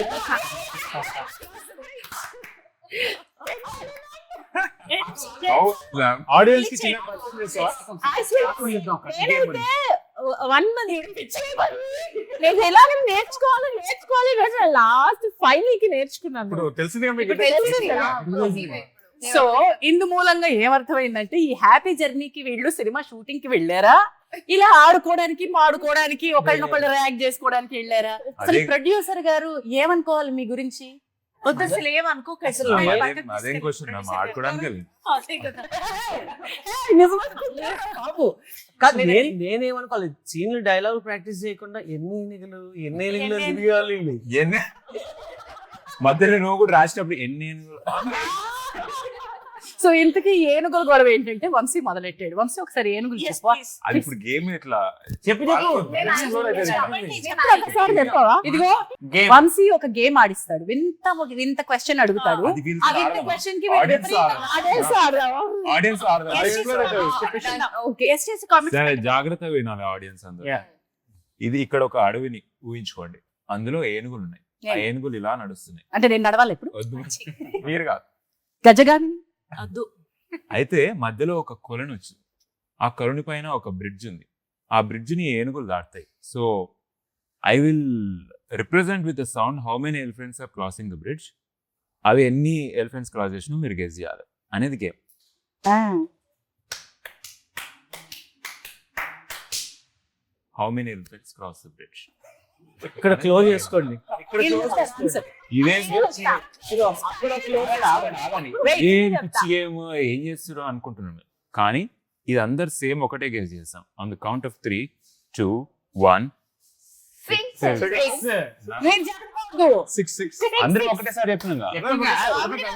ఆడియన్స్ కి చిన్న question చేస్తావా? నేనైతే 1 month నేను ఎలాగ నేర్చుకోవాలి లాస్ట్ ఫైనల్ కి నేర్చుకున్నాను. ఇప్పుడు తెలిసిందిగా మీకు. సో ఇందు మూలంగా ఏమర్థమైందంటే ఈ హ్యాపీ జర్నీకి వీళ్ళు సినిమా షూటింగ్ కి వెళ్ళారా, ఇలా ఆడుకోవడానికి మాడుకోవడానికి ఒకళ్ళనొకళ్ళు ర్యాక్ చేసుకోవడానికి వెళ్ళారా? అసలు ప్రొడ్యూసర్ గారు ఏమనుకోవాలి మీ గురించి? వద్దు అసలు ఏమనుకోక అసలు అదేం క్వశ్చన్ ఆడుకోవడానికి అదే కదా. నేనేమనుకోవాలి, సీన్లు డైలాగ్ ప్రాక్టీస్ చేయకుండా ఎన్ని ఎన్నికలు తిరగాలి. మధ్యలో నువ్వు కూడా రాసినప్పుడు ఎన్ని సో ఇంతకీ ఏనుగుల గొడవ ఏంటంటే వంశీ మొదలెట్టాడు. వంశీ ఒకసారి ఏనుగులు Yes, చెప్పు. please. అది ఇప్పుడు గేమ్ ఇట్లా చెప్పు ఒకసారి చెప్పవా? ఇదిగో Game. వంశీ ఒక గేమ్ ఆడిస్తాడు. వింత క్వశ్చన్ అడుగుతాడు. అది వీళ్ళు ఆ వింత ఆడదాం. క్వశ్చన్ కి Audience ఆడదాం. ఆడియన్స్ ఆడదాం. ఓకే ఎస్ చేసి కామెంట్ సరే, జాగ్రత్తగా వినాలి ఆడియన్స్ అందరూ. Yeah. ఇది ఇక్కడ ఒక అడవిని ఊహించుకోండి. అందులో ఏనుగులు ఉన్నాయి. ఆ ఏనుగులు ఇలా నడుస్తున్నాయి. అంటే నేను నడవాలి ఇప్పుడు. వద్దు, మీరు కాదు. గజగాని వద్దు. అయితే మధ్యలో ఒక కొలను వచ్చింది. ఆ కొలని పైన ఒక బ్రిడ్జ్ ఉంది. ఆ బ్రిడ్జ్ ని ఏనుగులు దాటుతాయి. So I will represent with the sound how many elephants are crossing the bridge. అవి ఎన్ని ఎలిఫెంట్స్ క్రాస్ చేసినా మీరు గెస్ చేయాలి అనేది game. How many elephants cross the bridge. ఇక్కడ క్లోజ్ చేసుకోండి. ఏం పిచ్చి గేమ్, ఏం చేస్తున్నారు అనుకుంటున్నాను. కానీ ఇది అందరు సేమ్ ఒకటే గేమ్ చేస్తాం. On the count of 3, 2, 1. అందరూ ఒకటేసారి చెప్తున్నాగా.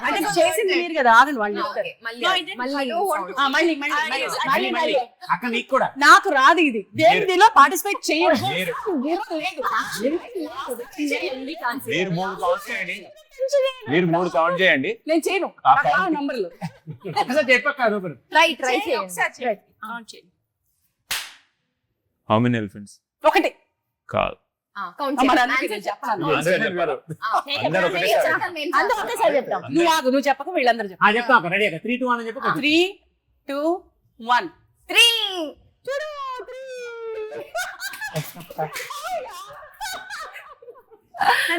అంటే చేసింది మీరు కదా, ఆగండి వాళ్ళు చెప్తారు. మళ్ళీ అక్క నీకు కూడా నాకు రాదు ఇది. దేనిలో పార్టిసిపేట్ చేయదు. మీరు 3 కౌంట్ చేయండి. నేను చేయను. నంబర్లు ఒకసారి చెప్పక్క. Try ఒకసారి కౌంట్ చేయండి. How many elephants? ఒకటి కాదు. మరి అందుకే నేను చెప్పను. అందరూ ఒకటేసారి. అందరూ ఒకేసారి చెప్తాం. నువ్వు ఆగు, నువ్వు చెప్పక వీళ్ళందరూ చెప్పు. చెప్తాం అక్క. రెడీ అక్క. 3, 2, 1 అని చెప్పు. 3, 2, 1. 3.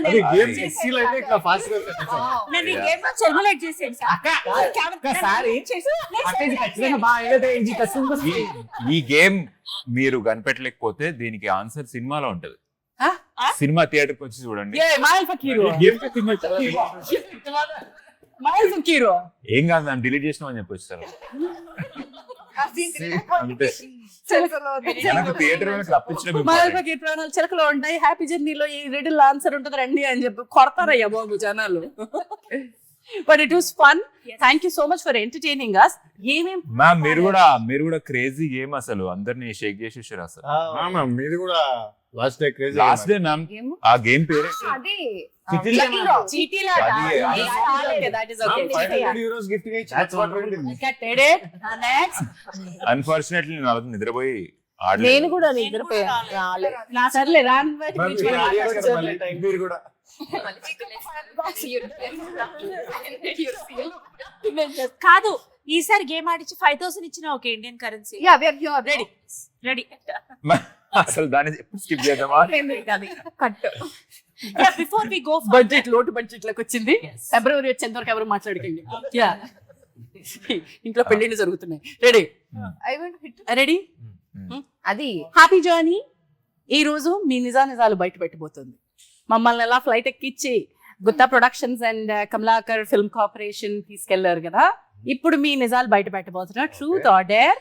అది గేమ్ ఎక్సీల్ అయితే ఇట్లా ఫాస్ట్ గా నేను ఈ గేమ్ లో సెలబ్రేట్ చేసేది సార్. ఒక్కసారి ఖచ్చితంగా బాగా ఏదైతే ఇది కష్టం. ఈ గేమ్ మీరు కనిపెట్టలేకపోతే దీనికి ఆన్సర్ సినిమాలో ఉంటది. ఆ? సినిమా థియేటర్కి వచ్చి చూడండి. మాయల్ ఫకీరు మాయల్ ఫకీరు ఏం కాదు, దాన్ని డిలీట్ చేసినామని చెప్పొచ్చు సార్. అంతే. నాకు థియేటర్ తప్పించడం మాయల్ ఫకీర్ ప్రాణాలు చిలకలో ఉంటాయి. హ్యాపీ జర్నీలో ఈ రెడిల్ ఆన్సర్ ఉంటుంది రండి అని చెప్పి కొడతారయ్యా బాబు జనాలు. But it was fun. Thank you so much for entertaining us. ఏమేం మ్యామ్ మీరు కూడా క్రేజీ గేమ్ అసలు అందరినీ షేక్ చేసేసారు అసలు. మ్యామ్ మీది కూడా last day crazy. Last day ma'am ఆ గేమ్ పేరే అది చీటీలా. That is okay. €500 గిఫ్ట్ గా ఇచ్చి that's what we did. Get it. Next. Unfortunately నేను అలా నిద్రపోయి నేను ఆడలేదు. కూడా నిద్రపోయాను. రాలే. నా సర్లే రాను. మ్యామ్ మీరు అడిగారు కదా మళ్ళీ మీరు కూడా కాదు, ఈసారి గేమ్ ఆడిచి 5,000 ఇచ్చిన ఒక Indian currency. Yeah, we are here. Ready ready. అసలు దాన్ని ఎప్పుడు స్కిప్ చేద్దామా? కట్టు బిఫోర్ వి గో బడ్జెట్ లోటు బడ్జెట్ లకు వచ్చింది. ఫిబ్రవరి వచ్చేంత వరకు ఎవరు మాట్లాడకండి. యా, ఇంట్లో పెళ్లిళ్ళు జరుగుతున్నాయి. Ready I want to hit. Ready అది హ్యాపీ జర్నీ. ఈ రోజు మీ నిజాలు బయట పెట్టబోతుంది. మమ్మల్ని ఎలా ఫ్లైట్ ఎక్కించి Gutta productions and Kamalakar film corporation తీసుకెళ్లారు కదా, ఇప్పుడు మీ నిజాలు బయట పెట్టబోతున్నారు. Truth or dare.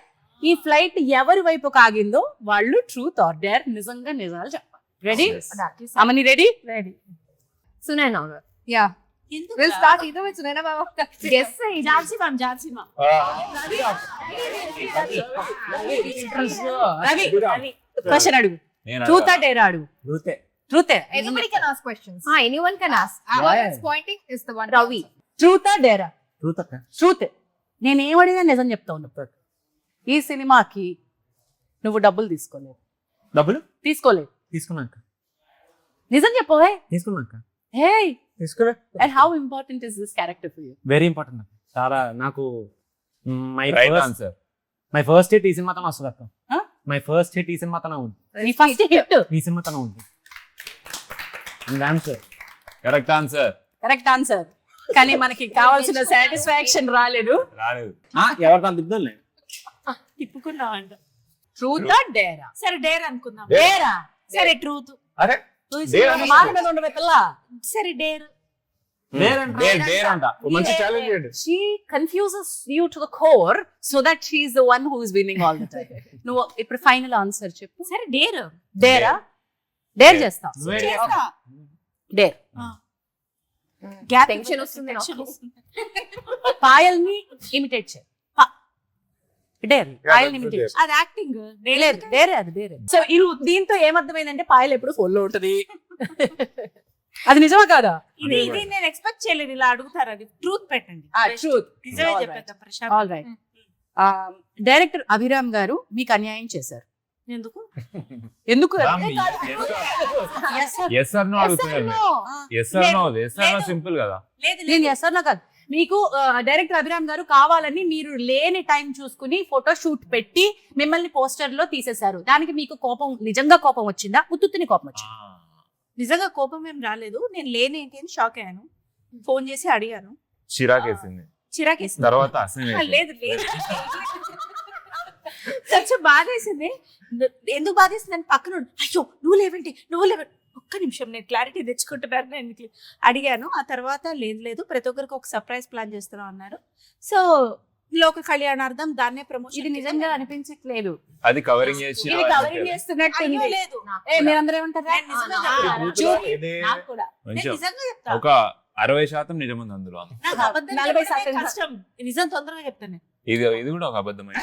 ఈ ఫ్లైట్ ఎవరి వైపు కాగిందో వాళ్ళు ట్రూత్ ఆర్ డేర్ నిజంగా నిజాలు చెప్పాలి. Ready Aamani? Ready? Ready. Sunaina yeah. We'll start either with Sunaina ma'am or guess. Jhansi ma'am. Ravi question అడుగు. ట్రూత్ ఆర్ డేర్ అడుగు. ట్రూతే. Anybody can ask questions. Anyone can ask. Whoever's pointing is the one. Ravi. Truth or డేరా? Truth అక్క. Truth. నేను ఏమడినా నిజం చెప్తా ఉన్నా. ఈ సినిమాకి నువ్వు డబ్బులు తీసుకోలేదు. డబ్బులు తీసుకోలేదు. తీసుకున్నాక. నిజం చెప్పవే. తీసుకున్నాక. హే, తీసుకున్నా. And how important is this character for you? Very important అక్క. చాలా నాకు right answer. My first hit ఈ సినిమాతోనే వస్తుంది అక్క. Huh? మై ఫస్ట్ హిట్ ఈ సినిమాతోనే ఉంది. నీ ఫస్ట్ హిట్ ఈ సినిమాతోనే ఉంది. Answer correct answer. Correct answer. కానీ మనకి కావాల్సిన సాటిస్ఫాక్షన్ రాలేదు. ఎవరితో అంత ఇద్దాం లేదు. తిప్పుకున్నావంట. ట్రూత్ ఆర్ డేరా? సరే డేర్ అనుకుందాం. డేరా. సరే ట్రూత్. అరే మాట మీద ఉండవే పిల్ల. సరే డేర్. డేర్ అంట. మంచి ఛాలెంజ్ చేయండి. She confuses you to the core so that she is the one who is winning all the time. నువ్వు ఇప్పుడు ఫైనల్ ఆన్సర్ చెప్పు. సరే డేర్. డేరా? డేర్ చేస్తా. డేర్. గ్యాప్ Tension వస్తుంది నాకు. పాయల్ని ఇమిటేట్ చేయి. డేర్. పాయల్ని ఇమిటేట్ చేయి. అది యాక్టింగ్. లేదు, డేరే అది, డేరే. సో దీంతో ఏమర్థమైందంటే పాయల్ ఎప్పుడు ఫోన్లో ఉంటది. అది నిజమా కాదా? ఇది నేను ఎక్స్పెక్ట్ చేయలేదు ఇలా అడుగుతారు. అది ట్రూత్ పెట్టండి. ట్రూత్. నిజమే చెప్పేద్దాం Prashanth. All right. Director Abhiram గారు మీకు అన్యాయం చేశారు. ఎందుకు? ఎందుకు? ఎస్ ఆర్ నో అడుగుతున్నాను. Yes or no. Yes or no simple కదా. లేదు నేను ఎస్ఆర్ కాదు. మీకు డైరెక్టర్ అభిరామ్ గారు కావాలని మీరు లేని టైం చూసుకుని ఫోటో షూట్ పెట్టి మిమ్మల్ని పోస్టర్ లో తీసేశారు. దానికి మీకు కోపం, నిజంగా కోపం వచ్చిందా? ఉత్తుని కోపం వచ్చింది? నిజంగా కోపం ఏం రాలేదు. నేను లేని ఏంటి అని షాక్ అయ్యాను. ఫోన్ చేసి అడిగాను. చిరాకేసింది. చిరాకేసింది. తర్వాత అసహ్యం. లేదు లేదు కొంచెం బాధేసింది. ఎందుకు బాధేసింది అని పక్కన అయ్యో నువ్వు లేవేంటి ఒక్క నిమిషం నేను క్లారిటీ తెచ్చుకుంటున్నాను నేను అడిగాను. ఆ తర్వాత లేదు ప్రతి ఒక్కరికి ఒక సర్ప్రైజ్ ప్లాన్ చేస్తున్నాం అన్నారు. సో లోక కళ్యాణార్థం దాన్నే ప్రమోషన్. ఇది నిజంగా అనిపించట్లేదు. అది కవరింగ్ చేసి ఇది కవరింగ్ చేస్తున్నట్టు అయ్యో ఉంది. లేదు. మీరందరూ ఏమంటారా? నేను నిజంగా చెప్తాను. ఇదే నాకు కూడా. నేను కొంచెం నిజంగా చెప్తా. ఒక 60% నిజం ఉంది అందులో. నాకు అబద్ధం 40% చెప్పడమే కష్టం. నిజం తొందరగా చెప్తాను. ఇది కూడా ఒక అబద్ధమైన.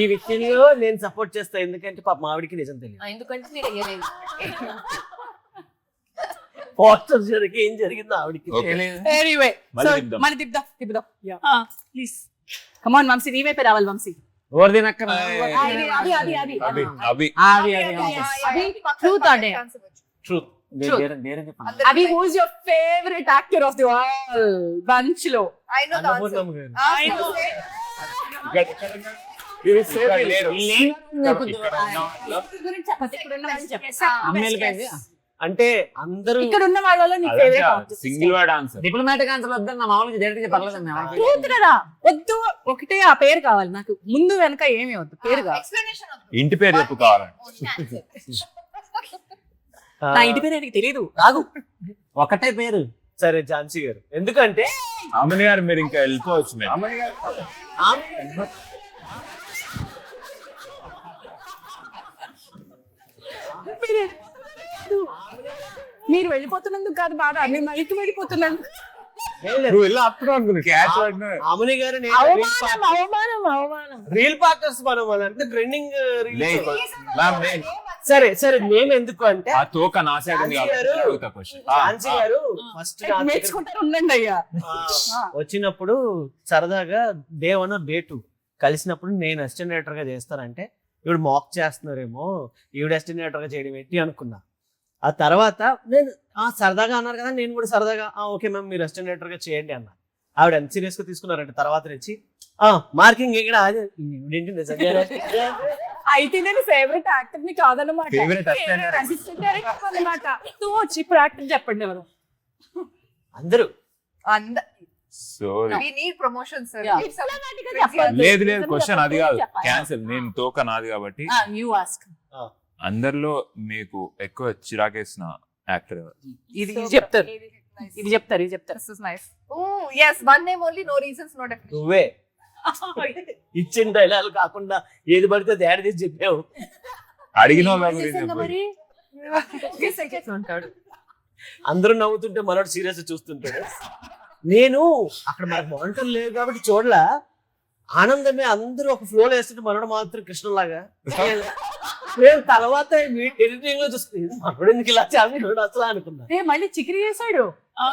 ఈ విషయంలో నేను సపోర్ట్ చేస్తా. ఎందుకంటే పాప మావిడికి నిజం తెలియదు. ఎందుకంటే నేను వేయలేదు. పోస్టర్ జరిగి ఏం జరిగిందో ఆవిడికి Okay. తెలియదు. ఎనీవే మళ్ళీ తిప్పుదాం. మళ్ళీ తిప్పుదాం. ప్లీజ్ కమ్ ఆన్ వంశీ, నీ వైపే రావాలి వంశీ. ఓవర్ ది నక్క. Truth or dare? Truth. Abhi, who is your favourite actor of the all bunch లో? I know the answer. I know. అంటే అందరూ ఇక్కడ ఉన్న వాళ్ళలో నీ favourite artist single word answer. Diplomatic answer వద్దని నా మామూలుగా డైరెక్ట్ పర్లేదు. ట్రూత్ కదా? వద్దు, ఒకటే ఆ పేరు కావాలి నాకు. ముందు వెనక ఏమీ వద్దు, పేరు కావాలి. Explanation of ఇంటి పేరు చెప్పు కావాలండి. నా ఇంటి పేరు ఆయనకి తెలియదు. రాగు. ఒకటే పేరు. సరే ఝాన్సీ గారు. ఎందుకంటే అమని గారు మీరు ఇంకా వెళ్ళిపోవచ్చు. మీరు వెళ్ళిపోతున్నందుకు కాదు బాధ, నేను మైకి వెళ్ళిపోతున్నాను. నువ్వు వెళ్ళి అప్పుడు అనుకున్నా క్యాచ్ పడినా. అమని గారు అవమానం. రీల్ పార్ట్నర్స్ మనం అంటే ట్రెండింగ్. మ్యామ్ సరే సరే నేను ఎందుకు అంటే ఆ తోక నా సైడ్ ఉంది కాబట్టి అడుగుతా క్వశ్చన్. ఝాన్సీ గారు ఫస్ట్ నేర్చుకుంటారు, ఉండండి అయ్యా. వచ్చినప్పుడు సరదాగా డే 1 డే 2 కలిసినప్పుడు నేను అసిస్టెంట్ డైరెక్టర్ గా చేస్తానంటే ఈవిడ మాక్ చేస్తున్నారేమో, ఈవిడ అసిస్టెంట్ డైరెక్టర్ గా చేయడం ఏంటి అనుకున్నా. ఆ తర్వాత నేను సరదాగా అన్నారు కదా, నేను కూడా సరదాగా ఓకే మ్యామ్ మీరు అసిస్టెంట్ డైరెక్టర్ గా చేయండి అన్నా. ఆవిడ ఎంత సీరియస్ గా తీసుకున్నారంటే తర్వాత నుంచి మార్కింగ్ ఇక్కడ అయితే నేను ఫేవరెట్ యాక్టర్ ని కాదన్నమాట. Favourite assistant director. Assistant director అన్నమాట. ఇప్పుడు యాక్టర్ చెప్పండి ఎవరు? అందరూ so we need promotion sir. Yeah. Need some- లేదు లేదు క్వశ్చన్ అది కాదు, క్యాన్సిల్. నేను తోక నాది కాబట్టి. You ask. అందరిలో మీకు ఎక్కువ చిరాకేసిన యాక్టర్ ఎవరు? ఇది చెప్తారు, ఇది చెప్తారు. This is nice. Oh yes, one name only, no reasons, no definition. నువ్వే ఇచ్చిన డైలాగ్ కాకుండా ఏది పడితే తయారు చేసి చెప్పావు. అడిగిన వాళ్ళ గురించి చెప్పండి. మరి ఉంటాడు. అందరూ నవ్వుతుంటే మనోడు సీరియస్ చూస్తుంటాడు. నేను అక్కడ మనకు మానిటర్ లేదు కాబట్టి చూడలా, ఆనందమే అందరూ ఒక ఫ్లో వేస్తుంటే మనోడు మాత్రం కృష్ణలాగా. నేను తర్వాత ఎడిటింగ్ లో చూస్తుంది మనోడు ఎందుకు ఇలా చాలు అసలు అనుకున్నా. మళ్ళీ చికిరి చేశాడు.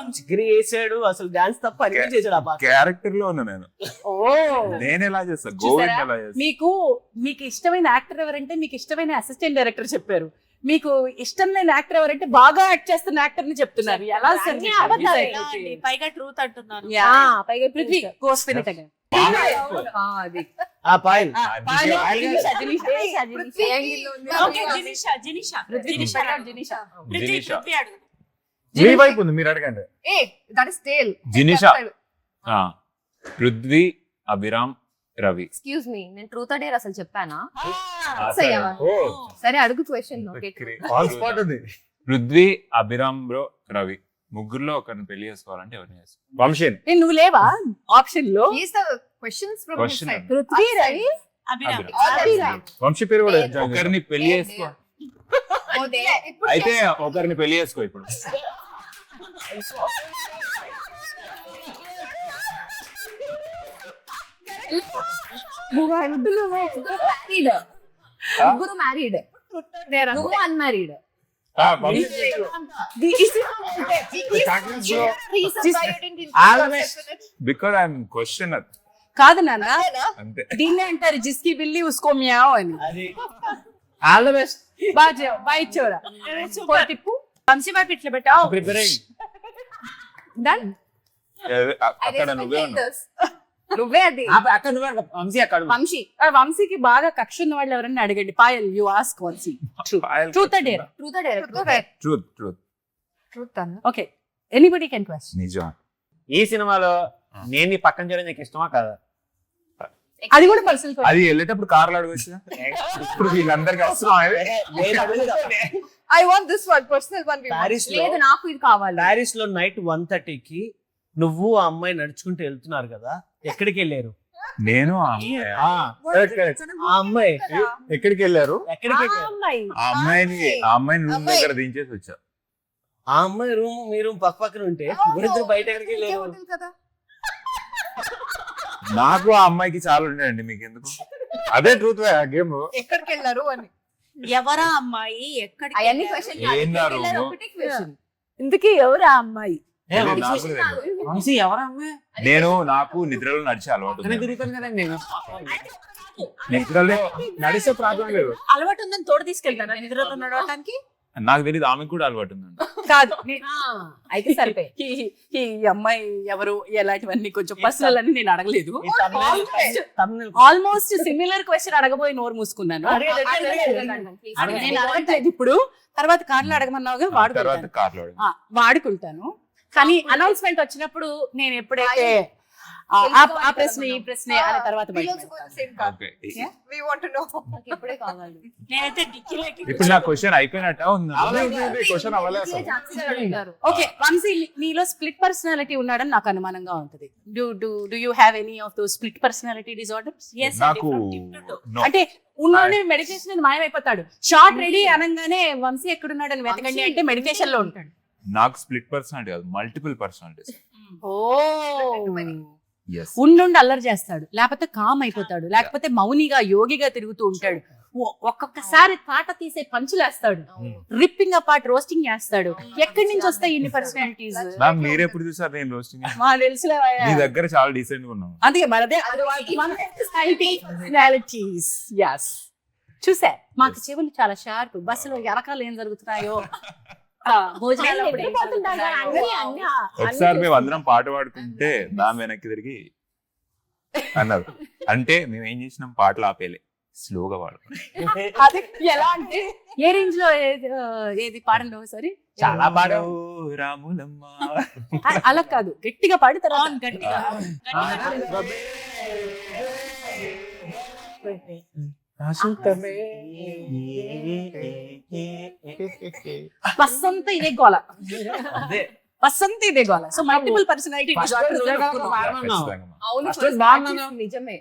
చిగిరి వేసాడు, అసలు డాన్స్ తప్ప అన్ని చేశాడు. ఆ పాట క్యారెక్టర్ లో ఉన్నా నేను. ఓ నేను ఎలా చేస్తా, గోవింద్ ఎలా చేస్తా. మీకు ఇష్టమైన యాక్టర్ ఎవరంటే మీకు ఇష్టమైన అసిస్టెంట్ డైరెక్టర్ చెప్పారు. మీకు ఇష్టం లేని యాక్టర్ ఎవరంటే బాగా యాక్ట్ చేస్తున్న యాక్టర్ ని చెప్తున్నారు. ఎలా సార్? అన్నీ అబద్ధాలే అండి. పైగా ట్రూత్ అంటున్నారు. పైగా పృథ్వీ కోస్పిరిట్ ఆ పాయల్ జినిషా. మీ వైపు ఉంది, మీరు అడగండి. Hey, that is tail. Jinisha, Prithvi, Abhiram, Ravi. Excuse me, నేను ట్రూత్ ఆర్ డేర్ అసలు చెప్పానా? సరే అడుగు క్వశ్చన్. ఆల్ స్పాట్ ఉంది. పృథ్వీ, అభిరామ్ బ్రో, రవి ముగ్గురులో ఒకరిని పెళ్లి చేసుకోవాలంటే ఎవరిని చేసుకో? వంశీన్. నువ్వు లేవా ఆప్షన్ లో? He's the questions from his Question. side. Prithvi, Ravi, Abhiram. Abhiram. Vamsi పేరు కూడా ఒకరిని పెళ్లి చేసుకో. Oh, there. అయితే ఒకరిని పెళ్లి చేసుకో ఇప్పుడు. ముగ్గురు మ్యారీడ్, నువ్వు అన్మ్యారీడ్. Because I'm questionnaire. కాదు నాన్న, అంతే. దీన్నే అంటారు జిస్కి బిల్లి ఉస్కో మ్యావ్ అని. All the best. బాయ్ చోరా తిప్పు. వంశీ వైపు ఇట్లా పెట్టావు. Preparing done. అక్కడ నువ్వే ఉన్నావు. నువ్వే అది. అక్కడ నువ్వే వంశీ అక్కడ వంశీ వంశీకి బాగా కక్ష ఉన్న వాళ్ళు ఎవరన్నా అడగండి. Payal, you ask Vamshi. Truth or dare? Truth. Okay, anybody can question. నిజం. ఈ సినిమాలో నేను నీ పక్కన చేయడం నీకు ఇష్టమా కదా? అది కూడా పర్సనల్. అది వెళ్ళేటప్పుడు కార్లు అడగచ్చు. ఇప్పుడు వీళ్ళందరికీ అవసరం. I want this one, personal one. Paris లో- లేదు, నాకు ఇది కావాలి. ప్యారిస్ లో నైట్ 1:30కి నువ్వు ఆ అమ్మాయి నడుచుకుంటూ వెళ్తున్నారు కదా, ఎక్కడికి వెళ్ళారు? నేను ఆ అమ్మాయి ఎక్కడికి వెళ్ళారు? ఎక్కడికి వెళ్ళారు? ఆ అమ్మాయిని రూమ్ దగ్గర దించేసి వచ్చా. ఆ అమ్మాయి రూమ్ మీ రూమ్ పక్క పక్కన ఉంటే ఇద్దరు బయట ఎక్కడికి వెళ్ళారు? హోటల్ కదా. నాకు ఆ అమ్మాయికి చాలా ఉండేయండి, మీకు ఎందుకు? అదే ట్రూత్ గేమ్. ఎక్కడికి వెళ్ళారు అని. ఎవరా అమ్మాయి, ఎక్కడికి అవన్నీ వెళ్ళారు? క్వశ్చన్ ఏందా రూము? ఇందుకే ఎవరు ఆ అమ్మాయి? నాకు తెలియదు. వంశీ ఎవరా అమ్మాయి? నాకు నిద్రలో నడిచే అలవాటు అక్కడే ఉంది. తిరుగుతాను కదండి నేను. నిద్రలో నడిస్తే ప్రాబ్లం లేదు. అలవాటు ఉందని తోడు తీసుకెళ్తాను నిద్రలో నడవటానికి. నాకు తెలియదు, ఆమెకు కూడా అలవాటు ఉందండి. కాదు, అయితే సరిపోయి. ఈ అమ్మాయి ఎవరు ఎలాంటివన్నీ కొంచెం పర్సనల్ అని నేను అడగలేదు. ఈ thumbnail ఆల్మోస్ట్ సిమిలర్ క్వశ్చన్ అడగబోయి నోరు మూసుకున్నాను. నేను అడగట్లేదు ఇప్పుడు. తర్వాత కార్లో అడగమన్నావుగా, తర్వాత వాడుకుంటాను. కార్లో వాడుకుంటాను. కానీ అనౌన్స్మెంట్ వచ్చినప్పుడు నేను ఎప్పుడైతే ఆ ప్రశ్న ఈ ప్రశ్న అని తర్వాత We also go the same car. Okay. We want to know. ఇప్పుడే కావాలి. నేనైతే డిక్కీలోకి ఇప్పుడు నా క్వశ్చన్ అయిపోయినట్ట ఉంది. క్వశ్చన్ అవ్వలేదు అసలు. ఓకే, వంశీ నీలో స్ప్లిట్ పర్సనాలిటీ ఉన్నాడని నాకు అనుమానంగా ఉంటుంది. Do you have any of though split personality disorders? Yes, నాకు from tip to toe. no. అంటే ఉన్నోనే మెడిటేషన్ మాయమైపోతాడు. షార్ట్ రెడీ అనగానే వంశీ ఎక్కడున్నాడని వెతకండి అంటే మెడిటేషన్ లో ఉంటాడు. నాకు స్ప్లిట్ పర్సనాలిటీ కాదు, మల్టిపుల్ పర్సనాలిటీస్. ఉండుండి అల్లరి చేస్తాడు, లేకపోతే కామ్ అయిపోతాడు, లేకపోతే మౌనిగా యోగిగా తిరుగుతూ ఉంటాడు. ఒక్కొక్కసారి తాట తీసే పంచులేస్తాడు, రిప్పింగ్ అపార్ట్ రోస్టింగ్ చేస్తాడు. ఎక్కడి నుంచి వస్తాయి ఇన్ని పర్సనాలిటీస్? మ్యామ్ మీరు ఎప్పుడు చూసారు నేను రోస్టింగ్? మా తెలుసులే. మీ దగ్గర చాలా డీసెంట్ గా ఉన్నాం. అందుకే మనదే పర్సనాలిటీస్. yes చూసా, మాకు చెవులు చాలా షార్ప్. బస్సులో వెనకాల ఏం జరుగుతున్నాయో, భోజనాలు అప్పుడు ఏం జరుగుతున్నాయో. ఒకసారి మేము అందరం పాట పాడుకుంటే దాని వెనక్కి తిరిగి అన్నారు. అంటే మేము ఏం చేసినాం, పాటలు ఆపేలే, స్లోగా వాడుకో. అది ఎలా అంటే ఏ రేంజ్ లో ఏది పాడండి ఒకసారి. చాలా బాగా రాములమ్మ అలా కాదు, గట్టిగా పాడి తర్వాత గట్టిగా బస్సంతా ఇదే గోల, అదే బస్సంతా ఇదే గోల. So multiple personality. ఖచ్చితంగా. నిజమే.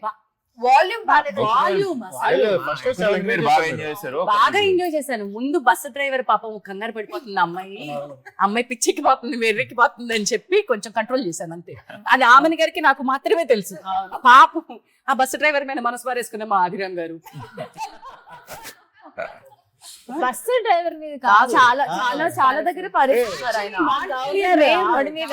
వాల్యూమ్ మీరు బాగా ఎంజాయ్ చేశారు. బాగా ఎంజాయ్ చేశాను. ముందు బస్సు డ్రైవర్ పాపం కంగారు పడిపోతుంది, అమ్మాయి పిచ్చెక్కిపోతుంది, వెర్రెక్కిపోతుంది అని చెప్పి కొంచెం కంట్రోల్ చేశాను అంతే. అది ఆమెని గారికి నాకు మాత్రమే తెలుసు. పాపం ఆ బస్సు డ్రైవర్ మీద మనసు పారేసుకున్న మా అభిరామ్ గారు. బస్సు డ్రైవర్ మీద కాదు. చాలా చాలా చాలా దగ్గర పరిస్థితున్నారు ఆయన. రోడ్డు మీద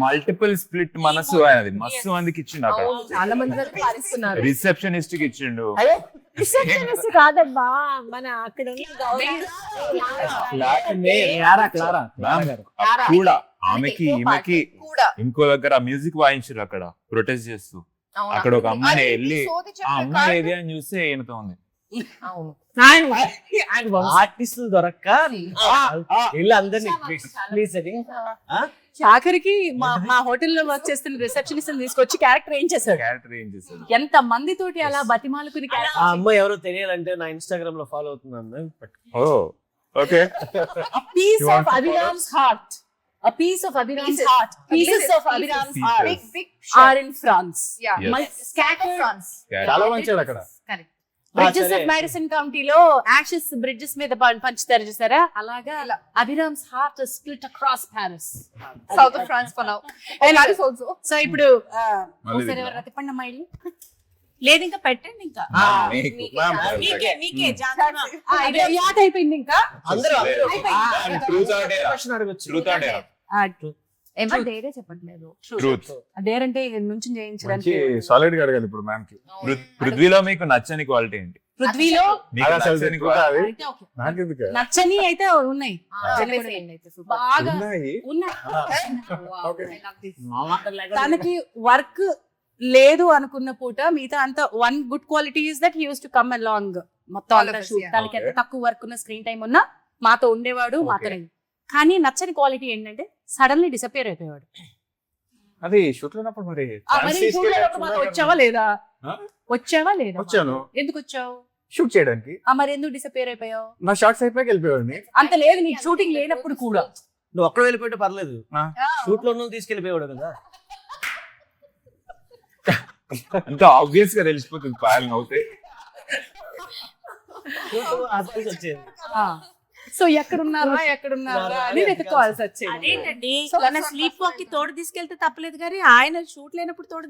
మల్టిపుల్ స్ప్లిట్ మనసు ఆయనది. మస్తు మందికి ఇచ్చిండు అక్కడ. చాలా మంది దగ్గర పారిస్తున్నారు. రిసెప్షనిస్ట్ కి ఇచ్చిండు. రిసెప్షనిస్ట్ కాదబ్బా, మన అక్కడ ఉన్న కూడా ఆమెకి ఈమెకి ఇంకో దగ్గర మ్యూజిక్ వాయించారు అక్కడ ప్రొటెస్ట్ చేస్తూ. అక్కడ ఒక అమ్మాయి వెళ్ళి ఆ అమ్మాయి ఏది అని చూస్తే ఈయనతో ఉంది. ఆర్టిస్టులు దొరక్క వీళ్ళు అందరినీ ప్లీజ్ ఆఖరికి మా హోటల్లో వర్క్ చేస్తున్న రిసెప్షనిస్ట్ తీసుకొచ్చి క్యారెక్టర్ ఏం చేశాడు. ఎంత మందితోటి అలా బతిమాలుకుని ఆ అమ్మాయి ఎవరో తెలియాలంటే నా ఇన్స్టాగ్రామ్ లో ఫాలో అవుతున్నాను. Okay. Piece of Abhiram's heart. A piece of Abhiram's heart. Pieces of Abhiram's heart are in France. Scattered. చాలా మంచిది అక్కడ. Correct. Bridges of Madison County లో ashes bridges మీద పంచుతారు చూసారా, అలాగా Abhiram's heart split across Paris. South of France for now. And Paris also. So ఇప్పుడు ఒకసారి ఎవరు తిప్పండి అమ్మా ఇల్లు. లేదు ఇంకా పెట్టండి, ఇంకా మీకే యాద్ అయిపోయింది. ఇంకా డేరే చెప్పట్లేదు. డేర్ అంటే నుంచి చేయించడానికి సాలిడ్ గా అడగాలి ఇప్పుడు మ్యామ్ కి. పృథ్వీలో మీకు నచ్చని క్వాలిటీ ఏంటి? పృథ్వీలో మీకు నచ్చని quality? నాకెందుకు నచ్చని అయితే ఉన్నాయి, బాగా ఉన్నాయి. తనకి వర్క్ లేదు అనుకున్న పూట మిగతా అంత one good quality is that he use to come along. మొత్తం అంతా షూట్, తనకి ఎంత తక్కువ వర్క్ ఉన్న స్క్రీన్ టైం ఉన్నా మాతో ఉండేవాడు, మాతో. కానీ నచ్చని క్వాలిటీ ఏంటంటే సడన్లీ డిసపియర్ అయిపోయాడు. అది షూట్ లో ఉన్నప్పుడు మరి వచ్చావా లేదా? వచ్చావా లేదా? వచ్చాను. ఎందుకు వచ్చావు? షూట్ చేయడానికి. మరి ఎందుకు డిసపియర్ అయిపోయావు? నా షార్ట్స్ అయిపోయాక వెళ్ళిపోయాడు. అంత లేదు, నీకు షూటింగ్ లేనప్పుడు కూడా. నువ్వు ఒక్కడ వెళ్ళిపోతే పర్లేదు, షూట్ లో నువ్వు తీసుకెళ్ళిపోయాడు కదా. అంత ఆబ్వియస్ గా తెలిసిపోతుంది పాయలు అవుతాయి. వచ్చేది. సో ఎక్కడున్నారా అని వెతుక్కోవాల్సి వచ్చేది. అదేంటండి, స్లీప్ వాక్ కి తోడు తీసుకెళ్తే తప్పలేదు, కానీ ఆయన షూట్ లేనప్పుడు తోడు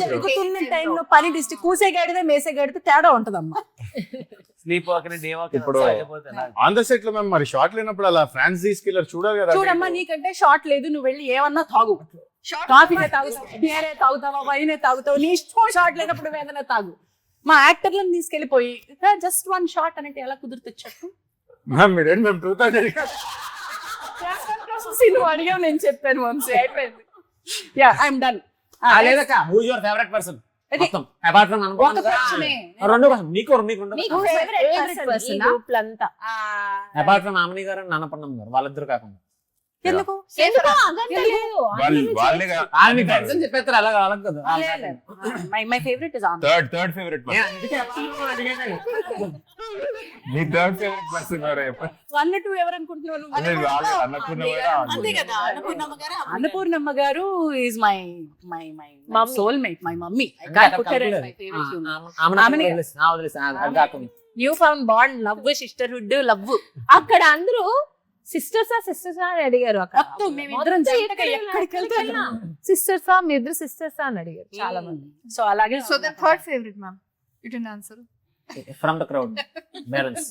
జరుగుతున్న టైంలో పని డిస్ట్రిక్ట్ కూసే గడితే మేసే గడితే తేడా ఉంటదమ్మా. స్లీప్ వాక్ డే వాక్ ఇప్పుడు ఆన్ ద సెట్ లో మేము మరి షార్ట్ లేనప్పుడు అలా ఫ్రాన్స్ తీసుకెళ్ళారు చూడాలి కదా. చూడమ్మా, నీకంటే షార్ట్ లేదు, నువ్వు వెళ్ళి ఏమన్నా తాగు, కాఫీనే తాగుతావు, బియరే తాగుతావా, వైనే తాగుతావు, నీ షార్ట్ లేనప్పుడు ఏదైనా తాగు. మా యాక్టర్లను తీసుకెళ్లిపోయి జస్ట్ వన్ షాట్ అంటే ఎలా కుదురుతుంది చెప్పు? నువ్వు అడిగావు, నేను చెప్పాను వంశీ, అయిపోయింది. Yeah, I'm done. లేదక్క, who is your favourite person? మొత్తం అపార్ట్ ఫ్రమ్ ఒక ప్రశ్నే. రెండు నీకు ఫేవరెట్ పర్సన్ అంతా అపార్ట్ ఫ్రమ్ ఆమని గారు నాన్నపన్నం గారు, వాళ్ళిద్దరు కాకుండా. ఎందుకు? వాళ్ళే చెప్పేస్తారు అలా అలాగ కదా. మై ఫేవరెట్ ఇస్ ఆమె. Third favourite person. నీ థర్డ్ ఫేవరెట్ పర్సన్ ఎవరు? 1 2 ఎవరు అనుకుంటున్నావు? అంతే కదా, Annapurnamma garu is my soul mate, my mummy. New found bond, love, sisterhood, love. అక్కడ అందరూ సిస్టర్సా అని అడిగారు. సిస్టర్సా, మీ ఇద్దరు సిస్టర్సా అని అడిగారు చాలా మంది. సో అలాగే. So the third favourite ma'am, you can answer. From the crowd, parents.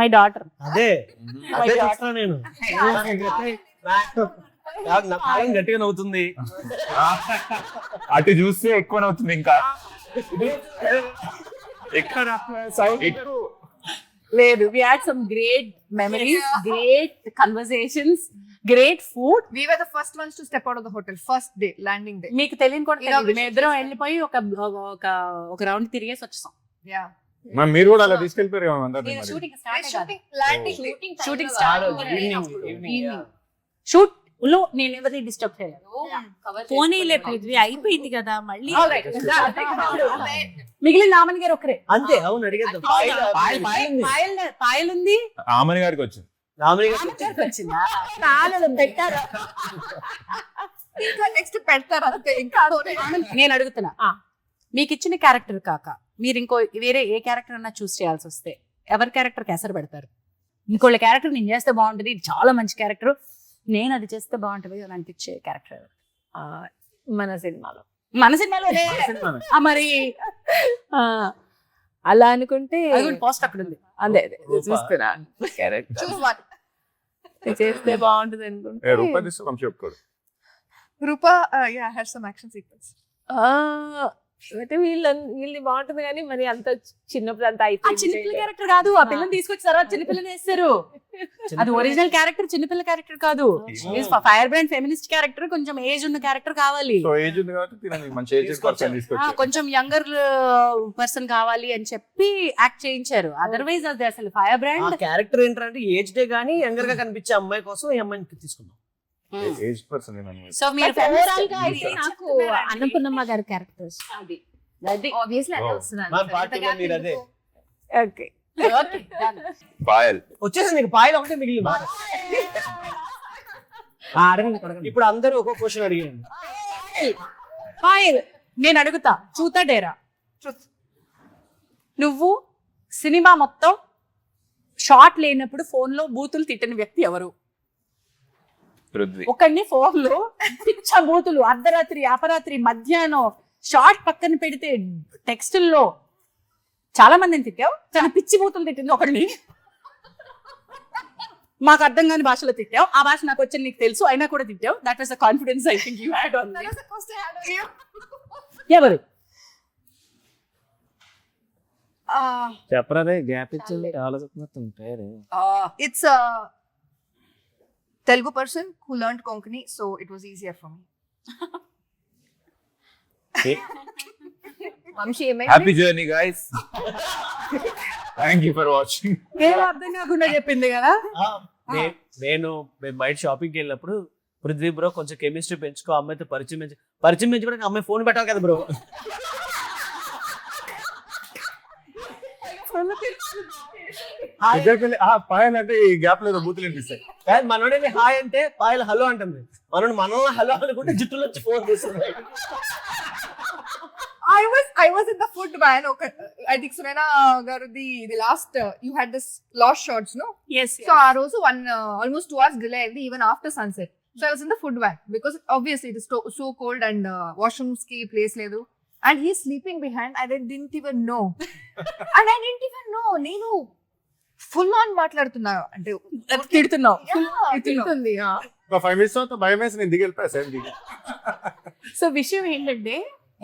My daughter. అదే చూస్తున్నా నేను. గట్టిగా నవ్వుతుంది. అటు చూస్తే ఎక్కువ నవ్వుతుంది. ఇంకా ఎక్కడ లేదు, we had some great memories, great conversations. Great food. We were the first ones to step out of the hotel, first day, landing day. మీకు తెలియని కూడా తెలియదు. Inauguration మేము ఇద్దరం చేశారు. వెళ్ళిపోయి ఒక రౌండ్ తిరిగేసి వచ్చేసాం. Yeah. మరి మీరు కూడా అలా తీసుకెళ్ళిపోయారు ఏమో అందరినీ మరి. Shooting Landing. షూటింగ్ ఆ స్టార్ట్ రోజు ఈవినింగ్ షూట్ లో నేను ఎవరిని డిస్టర్బ్ చేయలేదు. పోనీలే పృథ్వీ, అయిపోయింది కదా మళ్ళీ. మిగిలిన నామని గారు ఒకరే. అంతే. అవును, అడిగేద్దాం. పాయల్ ఉంది. ఆమని గారికి వచ్చింది. రామని గారు ఆమె గారికి వచ్చిందా? పాయలు పెట్టారు. ఇంకా నెక్స్ట్ పెడతారు అంతే. ఇంకా నేను అడుగుతున్నా, మీకు ఇచ్చిన క్యారెక్టర్ కాక మీరు ఇంకో వేరే ఏ క్యారెక్టర్ అన్నా చూస్ చేయాల్సి వస్తే ఎవరి క్యారెక్టర్ ఎసరు పెడతారు? ఇంకోళ్ళ క్యారెక్టర్ నేను చేస్తే బాగుంటుంది, ఇది చాలా మంచి క్యారెక్టర్, నేను అది చేస్తే బాగుంటుంది అని అనిపించే క్యారెక్టర్ మన సినిమాలో మన సినిమాలో మరి అలా అనుకుంటే పోస్ట్ అక్కడ ఉంది. అదే చూస్తున్నా క్యారెక్టర్ choose one. చేస్తే బాగుంటుంది అనుకుంటే రూపాయి తీసుకో చెప్పుకోడు. Rupa, yeah, I had some action sequence. అంటే వీళ్ళది బాగుంటుంది కానీ మరి అంత చిన్నప్పుడు అంత ఆ అయిపోయింది. చిన్నపిల్ల క్యారెక్టర్ కాదు, ఆ పిల్లని తీసుకొచ్చి తర్వాత చిన్నపిల్లని వేస్తారు. అది ఒరిజినల్ క్యారెక్టర్, చిన్నపిల్ల క్యారెక్టర్ కాదు. ఫైర్ బ్రాండ్ ఫెమినిస్ట్ క్యారెక్టర్, కొంచెం ఏజ్ ఉన్న క్యారెక్టర్ కావాలి. సో ఏజ్ ఉంది కాబట్టి తినని మంచి ఏజ్ పర్సన్ తీసుకొచ్చారు. కొంచెం యంగర్ పర్సన్ కావాలి అని చెప్పి యాక్ట్ చేయించారు. అదర్వైజ్ అది అసలు ఫైర్ ఆ బ్రాండ్ క్యారెక్టర్ ఏంటంటే ఏజ్ డే గానీ యంగర్ గా కనిపించే అమ్మాయి కోసం ఈ అమ్మాయిని తీసుకున్నాం. ఏజ్ పర్సన్ సో మీరు ఓవరాల్ గా అయితే నాకు అన్నపూర్ణమ్మ గారి క్యారెక్టర్స్ Obviously, అదే Oh. వస్తున్నాను. మా పార్టీలో మీరు అదే. ఓకే పాయల్ వచ్చేసి నీకు పాయలు ఒకటే మిగిలింది. ఇప్పుడు అందరూ ఒక్కొక్క క్వశ్చన్ అడిగాను. నేను అడుగుతా, చూతా డేరా, నువ్వు సినిమా మొత్తం షార్ట్ లేనప్పుడు ఫోన్ లో బూతులు తిట్టిన వ్యక్తి ఎవరు? పృథ్వీ. ఒకడిని ఫోన్ లో పిచ్చ బూతులు అర్ధరాత్రి అపరాత్రి మధ్యాహ్నం షార్ట్ పక్కన పెడితే టెక్స్టుల్లో చాలా మందిని తిట్టావు, చాలా పిచ్చి బూతులు తిట్టింది ఒకడిని. మాకు అర్థం కాని భాషలో తిట్టావు, ఆ భాష నాకు వచ్చి నీకు తెలుసు అయినా కూడా తిట్టావు. That was the confidence I think you had on That was the first I had on you. ఎవరు? చెప్పరాదే గ్యాప్ ఇచ్చింది ఆలోచిస్తున్నట్టు పేరు. It's a Telugu person who learned Konkani, so it was easier for me. Vamshi, happy journey guys. Thank you for watching. ఏం అర్థం కాకుండా చెప్పింది కదా. నేను బయట షాపింగ్కి వెళ్ళినప్పుడు పృథ్వీ బ్రో కొంచెం కెమిస్ట్రీ పెంచుకో, అమ్మాయితో పరిచయం పెంచుకోవడానికి అమ్మాయి ఫోన్ పెట్టాలి కదా బ్రో. పాయల్ అంటే ఈ గ్యాప్ లో బూతులు వినిపిస్తాయి. మనోడే హాయ్ అంటే పాయలు హలో అంటుంది. మనోడు హలో అనుకుంటే జుట్టులో వచ్చి ఫోన్ చేస్తుంది. I was in the food van. Okay, I think Sunena garu the last you had this lost shots, no? Yes. So our also almost 2 hours delay అయింది even after sunset. So I was in the food van because obviously it is so cold and washrooms ki place ledu. And he's sleeping behind. I didn't even know. And I didn't even know. నేను full on మాట్లాడుతున్నా అంటే తిడుతున్నావు. తిడుతుంది. ఒక 5 minutes తర్వాత భయం వేసి నేను దిగి వెళ్ళిపోయా సేమ్ దిగి. సో విషయం ఏంటంటే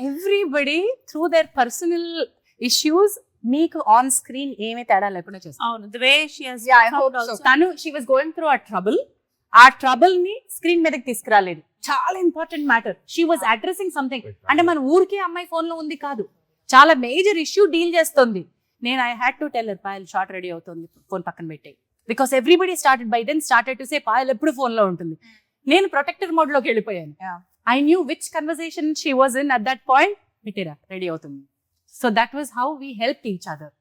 everybody through there personal issues మీకు ఆన్ స్క్రీన్ ఏమీ తేడా లేకుండా చేస్తారు. అవును, the way she has Yeah, I come hope out so. also. తను షీ వాస్ గోయింగ్ త్రూ ఆ ట్రబుల్, ఆ ట్రబుల్ ని స్క్రీన్ మీదకి తీసుకురాలేదు. చాలా important matter. She was addressing something. అంటే మన ఊరికే అమ్మాయి ఫోన్ లో ఉంది కాదు, చాలా మేజర్ ఇష్యూ డీల్ చేస్తుంది. నేను I had to tell her Payal short ready అవుతుంది, ఫోన్ పక్కన పెట్టే. Because everybody started to say Payal ఎప్పుడు ఫోన్ లో ఉంటుంది. నేను ప్రొటెక్టర్ మోడ్ లోకి వెళ్ళిపోయాను. I knew which conversation she was in at that point. పెట్టేరా రెడీ అవుతుంది. So that was how we help each other.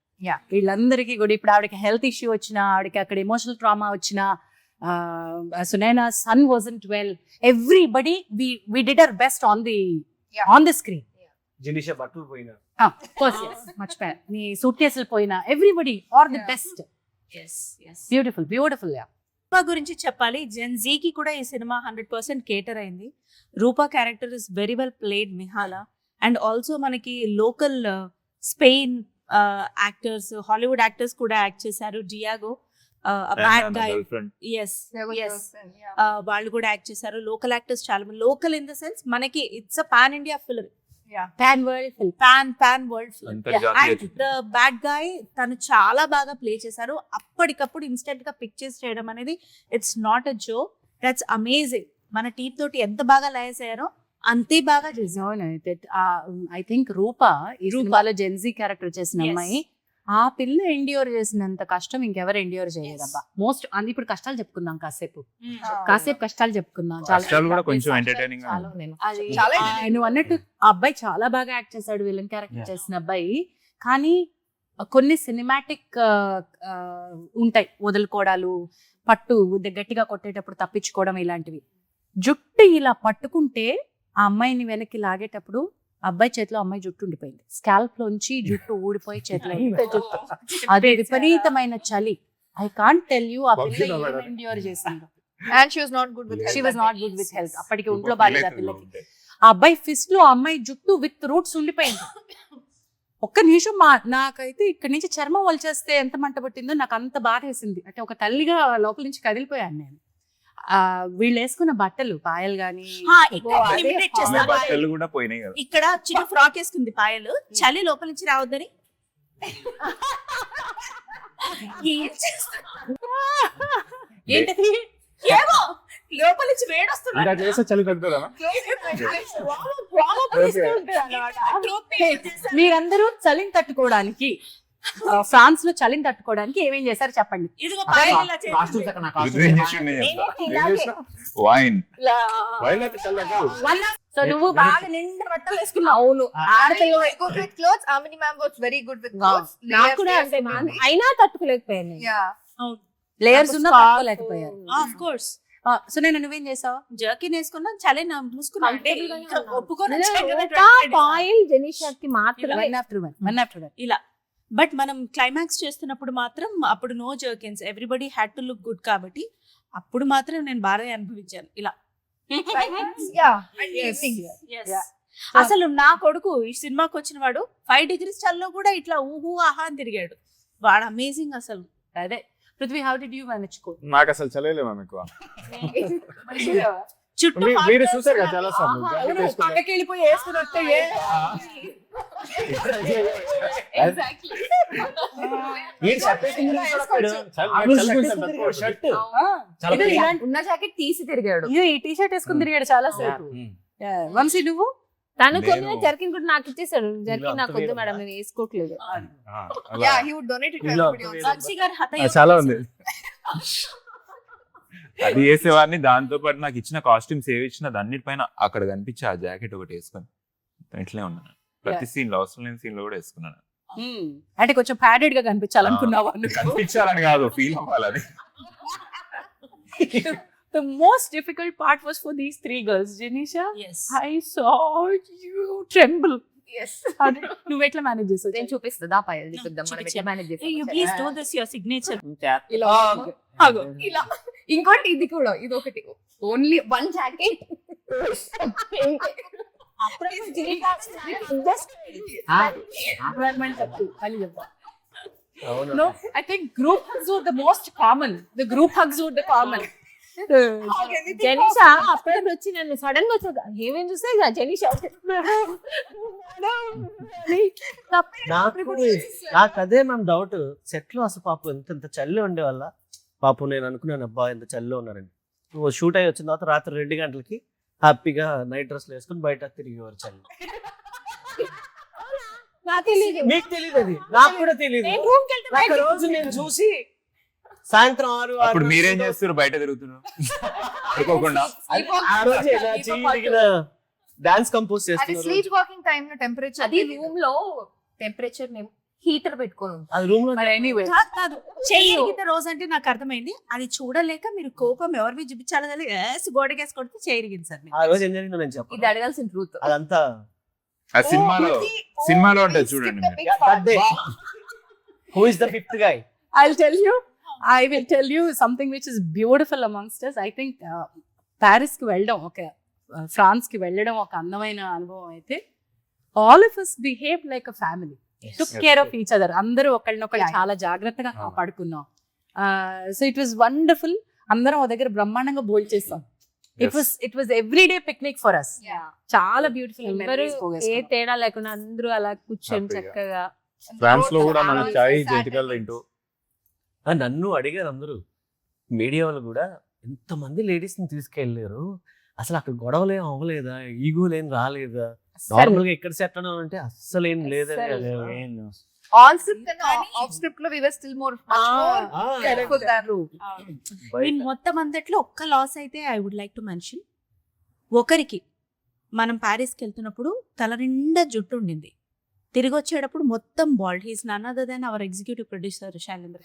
వీళ్ళందరికీ కూడా ఇప్పుడు ఆవిడకి హెల్త్ ఇష్యూ వచ్చినా, ఆవిడకి అక్కడ ఎమోషనల్ ట్రామా వచ్చినా, Sunaina son wasn't well, everybody we did our best on the screen. జినిషా బట్టలు పోయినా, Of course, yes, much better. నీ సూట్ కేసులు పోయినా everybody or the best. Yes. Beautiful, yeah. రూపా గురించి చెప్పాలి. జెన్ జీకి కూడా ఈ సినిమా 100% కేటర్ అయింది. Roopa character is very well played, మిహాలా. అండ్ ఆల్సో మనకి local Spain actors, Hollywood actors కూడా యాక్ట్ చేశారు. డియాగో, బ్యాడ్ గై, వాళ్ళు కూడా యాక్ట్ చేశారు. లోకల్ యాక్టర్స్ చాలా మంది. లోకల్ ఇన్ ద సెన్స్ మనకి it's a pan India film, Pan world film. Pan world film. And the bad guy తను చాలా బాగా ప్లే చేశారు. అప్పటికప్పుడు ఇన్స్టెంట్ గా పిక్ చేసి చేయడం అనేది it's not a joke. That's amazing. మన టీం తోటి ఎంత బాగా లయన్స్ అయ్యారో అంతే బాగా చేశారు. ఐ థింక్ రూప ఈ సినిమాలో జెన్జీ క్యారెక్టర్ చేసిన Yes. అమ్మాయి, ఆ పిల్ల ఎండ్యూర్ చేసినంత కష్టం ఇంకెవరు ఎండ్యూర్ చేయలేదబ్బా. మోస్ట్ అది ఇప్పుడు కష్టాలు చెప్పుకుందాం, కాసేపు కష్టాలు చెప్పుకుందాం. కష్టాలు కూడా కొంచెం ఎంటర్టైనింగ్ గా చాలా ఉంది. అది చాలా నువ్వు అన్నట్టు ఆ అబ్బాయి చాలా బాగా యాక్ట్ చేశాడు, విలన్ క్యారెక్టర్ చేసిన అబ్బాయి. కానీ కొన్ని సినిమాటిక్ ఉంటాయి, వదులుకోవడాలు, పట్టు గట్టిగా కొట్టేటప్పుడు తప్పించుకోవడం, ఇలాంటివి. జుట్టు ఇలా పట్టుకుంటే ఆ అమ్మాయిని వెనక్కి లాగేటప్పుడు అబ్బాయి చేతిలో అమ్మాయి జుట్టు ఉండిపోయింది. స్కాల్ప్ లోంచి జుట్టు ఊడిపోయి చేతిలో జుట్టు. అది విపరీతమైన చలి. ఐ కాంట్ టెల్ యూ ఆ పిల్ల ఏం ఎండ్యూర్ చేసిందో. And she was not good with she health was that not day. Good with health. అప్పటికి ఒంట్లో బాగాలేదు ఆ పిల్లకి. ఆ అబ్బాయి ఫిస్ట్ లో ఆ అమ్మాయి జుట్టు విత్ రూట్స్ ఉండిపోయింది. ఒక్క నిమిషం నాకైతే ఇక్కడి నుంచి చర్మం వలిచేస్తే ఎంత మంట పట్టిందో నాకు అంత బాధ వేసింది. అంటే ఒక తల్లిగా లోపల నుంచి కదిలిపోయాను నేను. వీళ్ళు వేసుకున్న బట్టలు, పాయలు గానీ Eliminate చేస్తారు. బట్టలు కూడా పోయినాయి కదా. ఇక్కడ చిన్న ఫ్రాక్ వేసుకుంది పాయలు, చలి లోపల నుంచి రావద్దని. ఏం చేస్తారు? ఏంటది? ఏమో లోపల నుంచి వేడొస్తుంది. ఇంకా చేస్తే చలి తగ్గుతుందా? మీరందరూ చలిని తట్టుకోవడానికి, ఫ్రాన్స్ లో చలిని తట్టుకోవడానికి ఏమేం చేశారు చెప్పండి. ఇదిగో పాయలు ఇలా కాస్ట్యూమ్స్ చేసి అక్కడ నా రుద్రేం చేసిండే చెప్తా. వైన్ వైన్ అయితే చల్లగా సో నువ్వు బాగా నిండా బట్టలు వేసుకున్నావు. అవును, ఆడపిల్ల good with clothes. Amini ma'am was very good with clothes. నాకు Layers కూడా అంటే వేసుకున్నాను. అయినా తట్టుకోలేకపోయాను. Yeah. లేయర్స్ ఉన్న Scarf. తట్టుకోలేకపోయారు. ఆఫ్ కోర్స్ సో నేను నువ్వేం చేసావు? జర్కిన్ వేసుకున్నా, చలి మూసుకున్నా. అంటే Comfortable గానే ఇంకా ఉన్నాను. ఒప్పుకొని పాయిల్ జెనిషాకి మాత్రమే వన్ ఆఫ్టర్ వన్. ఇలా. బట్ మనం క్లైమాక్స్ చేస్తున్నప్పుడు మాత్రం అప్పుడు no jerkins, everybody had to look good. కాబట్టి అప్పుడు మాత్రం నేను బాగా అనుభవించాను ఇలా. Yeah. And evening. అసలు నా కొడుకు ఈ సినిమాకి వచ్చిన వాడు 5 degrees చల్లో కూడా ఇట్లా ఊహు ఆహా అని తిరిగాడు. వాడు అమేజింగ్ అసలు. అదే Prithvi, how did you manage? నాకు అసలు చలేలేమా మీకు? చుట్టూ మీరు చూసారు కదా చాలా సార్లు. జాకెట్ వేసుకుని పక్కకి వెళ్ళిపోయి వేసుకున్నట్టే. వీడు షర్ట్ వేసుకుని నిలబడ్డాడు. షర్ట్ చాలా ఇది పెద్ద. ఇలాంటి- ఉన్న జాకెట్ తీసి తిరిగాడు. ఇది ఈ టీ షర్ట్ వేసుకుని తిరిగాడు చాలా సేపు. వంశీ నువ్వు? తను కొన్ని నేను- జర్కిన్ కూడా నాకు ఇచ్చేసాడు. జర్కిన్ అంత నాకు వద్దు వేరే మేడం, నేను వేసుకోవట్లేదు. Yeah, he would donate it to ఇలా everybody అంత else. వంశీ గారు చాలా ఉంది. అది వేసేవాడిని. దాంతో పాటు నాకు ఇచ్చిన కాస్ట్యూమ్స్ ఏవి ఇచ్చినా అన్నిటిపైన అక్కడ కనిపించి ఆ జాకెట్ ఒకటి వేసుకొని ఇట్లే ఉన్నాను. ప్రతి సీన్ లో, అవసరం లేని సీన్ లో కూడా వేసుకున్నాను. అంటే కొంచెం ప్యాడెడ్ గా కనిపించాలనుకున్నావా? కనిపించాలని కాదు, ఫీల్ అవ్వాలని. The most difficult part was for these 3 girls. Janisha, Yes. I saw you tremble. Yes. నువ్వు ఎట్లా మేనేజ్ చేసావు? నేను చూపిస్తుందా పాయల్ చూపిద్దాం మనం ఎట్లా manage You please do this your signature. ఇలా ఆగు. ఇలా ఇంకోటి ఇది కూడా ఇది ఒకటి only one jacket No, I think group hugs were the most common. The group hugs were the common. జెనిషా అప్పుడప్పుడు వచ్చి నన్ను సడన్ గా వచ్చా ఏమేం చూస్తే జెనిషా నాకు అదే మ్యామ్ డౌట్. సెట్ లో అసలు పాపం ఎంత చల్లి ఉండే వల్ల పాపం నేను అనుకున్నాను అబ్బా ఎంత చల్లిలో ఉన్నారండి. షూట్ అయ్యి వచ్చిన తర్వాత రాత్రి 2 గంటలకి హ్యాపీగా నైట్ డ్రెస్లు వేసుకుని బయట తిరిగేవారు చల్లి. నాకు తెలియదు. మీకు తెలియదు, అది నాకు కూడా తెలియదు. ఒక రోజు నేను చూసి సాయంత్రం 6 అప్పుడు మీరేం చేస్తారు? బయట తిరుగుతున్నారు అనుకోకుండా. ఆ రోజు డాన్స్ కంపోజ్ అది చేస్తున్నారు. స్లీప్ వాకింగ్ టైం లో టెంపరేచర్ అది రూమ్ లో టెంపరేచర్ హీటర్ పెట్టుకొని ఉంది. అది రూమ్ లో Anyway, కాదు చేయగలిగిన రోజు అంటే నాకు అర్థమైంది. అది చూడలేక మీరు కోపం ఎవరివి చూపించాలి కానీ గోడకేసి కొడితే చేయగలిగింది సార్. ఆ రోజు ఏం జరిగిందో నేను ఇది చెప్పాను. అడగాల్సిన ట్రూత్. అదంతా ఆ సినిమాలో ఉంటుంది చూడండి. Who is the 5th guy? I will tell you something which is beautiful amongst us. I think Paris కి వెళ్ళడం, ఫ్రాన్స్ కి వెళ్ళడం ఒక అందమైన అనుభవం అయితే all of us behaved like a family. Took care of each other. అందరూ ఒకళ్ళనొకళ్ళు చాలా జాగ్రత్తగా కాపాడుకున్నాం. So it was wonderful. అందరం ఒక దగ్గర బ్రహ్మాండంగా భోజనం చేస్తాం. It was everyday picnic for us. చాలా బ్యూటిఫుల్ ఎవరు ఏ తేడా లేకుండా అందరూ అలా కూర్చొని Happy గా. చక్కగా ఫ్రాన్స్ లో కూడా మన చాయ్ జంతికలు తింటూ నన్ను అడిగారు అందరూ, మీడియా వాళ్ళు కూడా ఎంతమంది లేడీస్ని తీసుకెళ్ళారు, అసలు అక్కడ గొడవలు ఏం అవ్వలేదా, ఈగోలు ఏం రాలేదా, నార్మల్ గా ఎక్కడ సెట్ అని అంటే అస్సలు ఏం లేదని. ఆన్ స్క్రిప్ట్ కన్నా ఆఫ్ స్క్రిప్ట్ లో we were still more careful than నేను మొత్తం అంతట్లో ఒక్క లాస్ అయితే I would like to mention. ఒకరికి మనం ప్యారిస్కి వెళ్తున్నప్పుడు తల నిండా జుట్టు ఉండింది, తిరిగి వచ్చేటప్పుడు మొత్తం bald. He's none other than our executive producer Shailendra.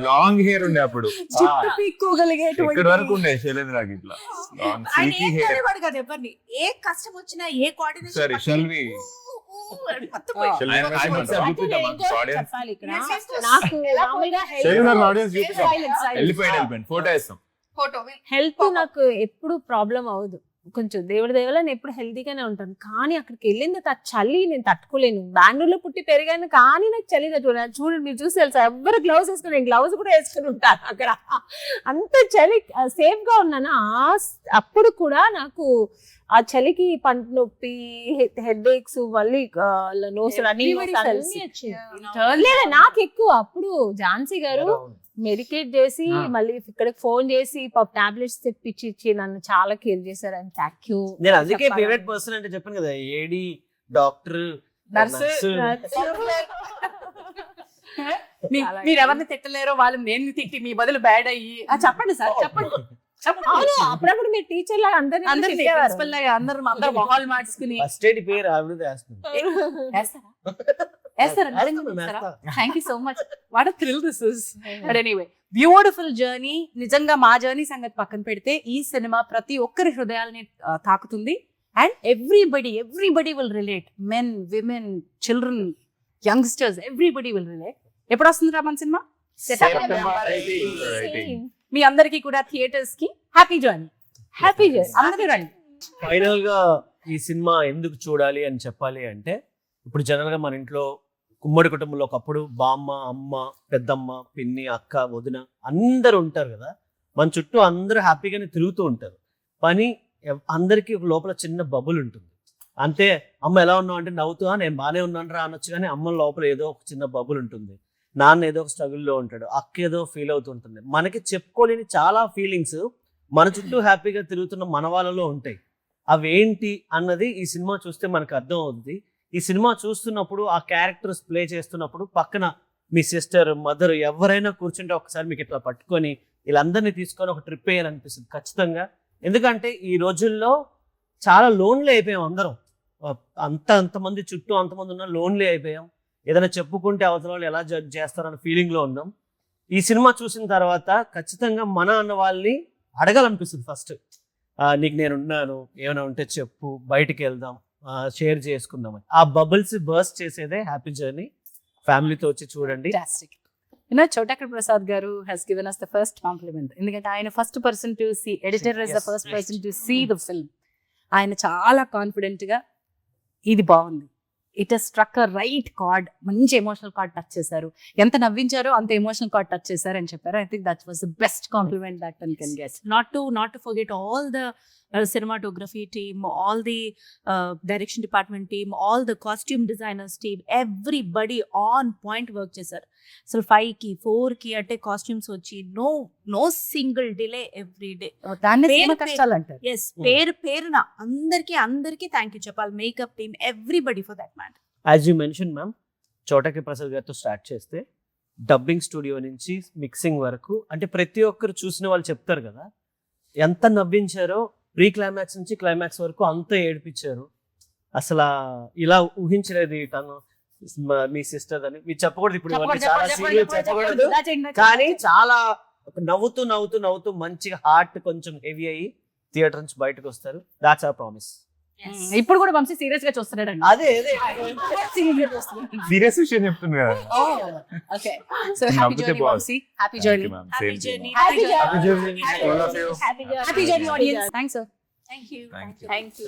Long hair ఉండే అప్పుడు, జుట్టు పీక్కోగలిగేటువంటి ఇక్కడ వరకు ఉండే శైలేంద్రకి ఇట్లా లాంగ్ ఆయన సిల్కీ ఏం హెయిర్. అనేవాడు కదా ఎవరిని, ఏ కష్టం వచ్చినా ఏ సరే కోఆర్డినేషన్ shall we చెప్పాలి ఇక్కడ నాకు మామూలుగా వెళ్ళిపోయాడు ఫోటో వేస్తాం. ఫోటో హెల్త్ నాకు ఎప్పుడు ప్రాబ్లం అవ్వదు, కొంచెం దేవుడి దేవల నేను ఎప్పుడు హెల్తీగానే ఉంటాను. కానీ అక్కడికి వెళ్ళిన తర్వాత చలి నేను తట్టుకోలేను. బెంగళూరులో పుట్టి పెరిగాను కానీ నాకు చలి తట్టుకోలేదు. చూడండి మీరు చూసి తెలుసా, ఎవరు గ్లౌజ్ వేసుకుని, నేను గ్లౌజ్ కూడా వేసుకుని ఉంటాను అక్కడ. అంత చలి సేఫ్ గా ఉన్నాను. అప్పుడు కూడా నాకు ఆ చలికి పంట నొప్పి, హెడ్ ఏక్స్, మళ్ళీ నోస్ లేదా నాకు ఎక్కువ. అప్పుడు ఝాన్సీ గారు మెడికేట్ చేసి మళ్ళీ ఇక్కడికి ఫోన్ చేసి టాబ్లెట్స్ తెప్పించి ఇచ్చి నన్ను చాలా కేర్ చేశారు. And thank you. నేను అందుకే ఫేవరెట్ పర్సన్ అంటే చెప్పాను కదా, ఏడి, డాక్టర్, నర్సు. మీరు ఎవరిని తిట్టలేరో వాళ్ళు నేను తిట్టి మీ బదులు బ్యాడ్ అయ్యి చెప్పండి సార్, చెప్పండి. అవును, అప్పుడప్పుడు మీరు టీచర్ లాగా అందరినీ ప్రిన్సిపల్ లాగా అందరు మొహాలు మార్చుకుని ఫస్ట్ ఎయిడ్ పేరు ఆవిడ thank you so much. What a thrill this is. But anyway, beautiful journey. నిజంగా మా జర్నీ సంగతి పక్కన పెడితే ఈ సినిమా ప్రతి ఒక్కరి హృదయాలని తాకుతుంది. And everybody will relate. Men, women, children, youngsters, everybody will relate. ఎప్పుడు వస్తుంది రా మన సినిమా? మీ అందరికీ కూడా థియేటర్స్ కి హ్యాపీ జర్నీ. హ్యాపీ జర్నీ, అందరూ రండి. ఫైనల్ గా ఈ సినిమా ఎందుకు చూడాలి అని చెప్పాలి అంటే, ఇప్పుడు జనరల్ గా మన ఇంట్లో ఉమ్మడి కుటుంబంలో ఒకప్పుడు బామ్మ, అమ్మ, పెద్దమ్మ, పిన్ని, అక్క, వదిన అందరు ఉంటారు కదా. మన చుట్టూ అందరూ హ్యాపీగానే తిరుగుతూ ఉంటారు. పని అందరికీ ఒక లోపల చిన్న బబుల్ ఉంటుంది. అంతే, అమ్మ ఎలా ఉన్నావు అంటే నవ్వుతూ నేను బాగానే ఉన్నాను రా అనొచ్చు, కానీ అమ్మ లోపల ఏదో ఒక చిన్న బబుల్ ఉంటుంది. నాన్న ఏదో ఒక స్ట్రగుల్లో ఉంటాడు, అక్క ఏదో ఫీల్ అవుతుంటుంది. మనకి చెప్పుకోలేని చాలా ఫీలింగ్స్ మన చుట్టూ హ్యాపీగా తిరుగుతున్న మన వాళ్ళలో ఉంటాయి. అవేంటి అన్నది ఈ సినిమా చూస్తే మనకు అర్థం అవుతుంది. ఈ సినిమా చూస్తున్నప్పుడు, ఆ క్యారెక్టర్స్ ప్లే చేస్తున్నప్పుడు పక్కన మీ సిస్టర్, మదర్ ఎవరైనా కూర్చుంటే ఒకసారి మీకు ఇట్లా పట్టుకొని వీళ్ళందరినీ తీసుకొని ఒక ట్రిప్ వేయాలనిపిస్తుంది ఖచ్చితంగా. ఎందుకంటే ఈ రోజుల్లో చాలా లోన్లీ అయిపోయాం అందరం. అంతమంది చుట్టూ అంతమంది ఉన్నా లోన్లీ అయిపోయాం. ఏదైనా చెప్పుకుంటే అవతల వాళ్ళు ఎలా జడ్జ్ చేస్తారన్న ఫీలింగ్లో ఉన్నాం. ఈ సినిమా చూసిన తర్వాత ఖచ్చితంగా మన అన్న వాళ్ళని అడగాలనిపిస్తుంది. ఫస్ట్ నీకు నేను ఉన్నాను, ఏమైనా ఉంటే చెప్పు, బయటికి వెళ్దాం, షేర్ చేసుకుందామని. ఆ బబుల్స్ బర్స్ట్ చేసేదే హ్యాపీ జర్నీ. ఫ్యామిలీతో వచ్చి చూడండి. చోటాకర్ ప్రసాద్ గారు has given us the first compliment. ఎందుకంటే ఆయన first person to see, editor is the first person to see the film. ఆయన చాలా కాన్ఫిడెంట్ గా ఇది బాగుంది, it has struck a right card, మంచి ఎమోషనల్ కార్డ్ టచ్ చేశారు, ఎంత నవ్వించారో అంత ఎమోషనల్ కార్డ్ టచ్ చేశారు అని చెప్పారు. I think that was the best compliment that one can get. Not to forget all the cinematography team, all the direction department team, all the costume designers team, everybody on point work చేశారు. అసలు 5 కి 4 కి అంటే costumes వచ్చి no single delay every day. దాన్ని cinema కష్టాలు అంటారు. Yes, పేరున అందరికి థ్యాంక్ యూ చెప్పాలి. Makeup team, everybody for that matter. As you mention ma'am, చోటాకి ప్రసాద్ గారితో స్టార్ట్ చేస్తే డబ్బింగ్ స్టూడియో నుంచి మిక్సింగ్ వరకు, అంటే ప్రతి ఒక్కరు చూసిన వాళ్ళు చెప్తారు కదా ఎంత నవ్వించారో. ప్రీ క్లైమాక్స్ నుంచి క్లైమాక్స్ వరకు అంతా ఏడిపించారు. అసలు ఇలా ఊహించలేదు తను మీ సిస్టర్ అని. మీరు చెప్పకూడదు ఇప్పుడు, చాలా సీరియస్ చెప్పకూడదు, కానీ చాలా నవ్వుతూ మంచిగా హార్ట్ కొంచెం హెవీ అయ్యి థియేటర్ నుంచి బయటకు వస్తారు. That's our promise. ఇప్పుడు కూడా వంశీ సీరియస్ గా చూస్తున్నాడు. అదే సీరియస్ విషయం చెప్తుంది కదా. Okay, so happy journey Vamshi, happy journey, happy journey, happy journey all of you. Happy journey audience. Thanks sir. Thank you.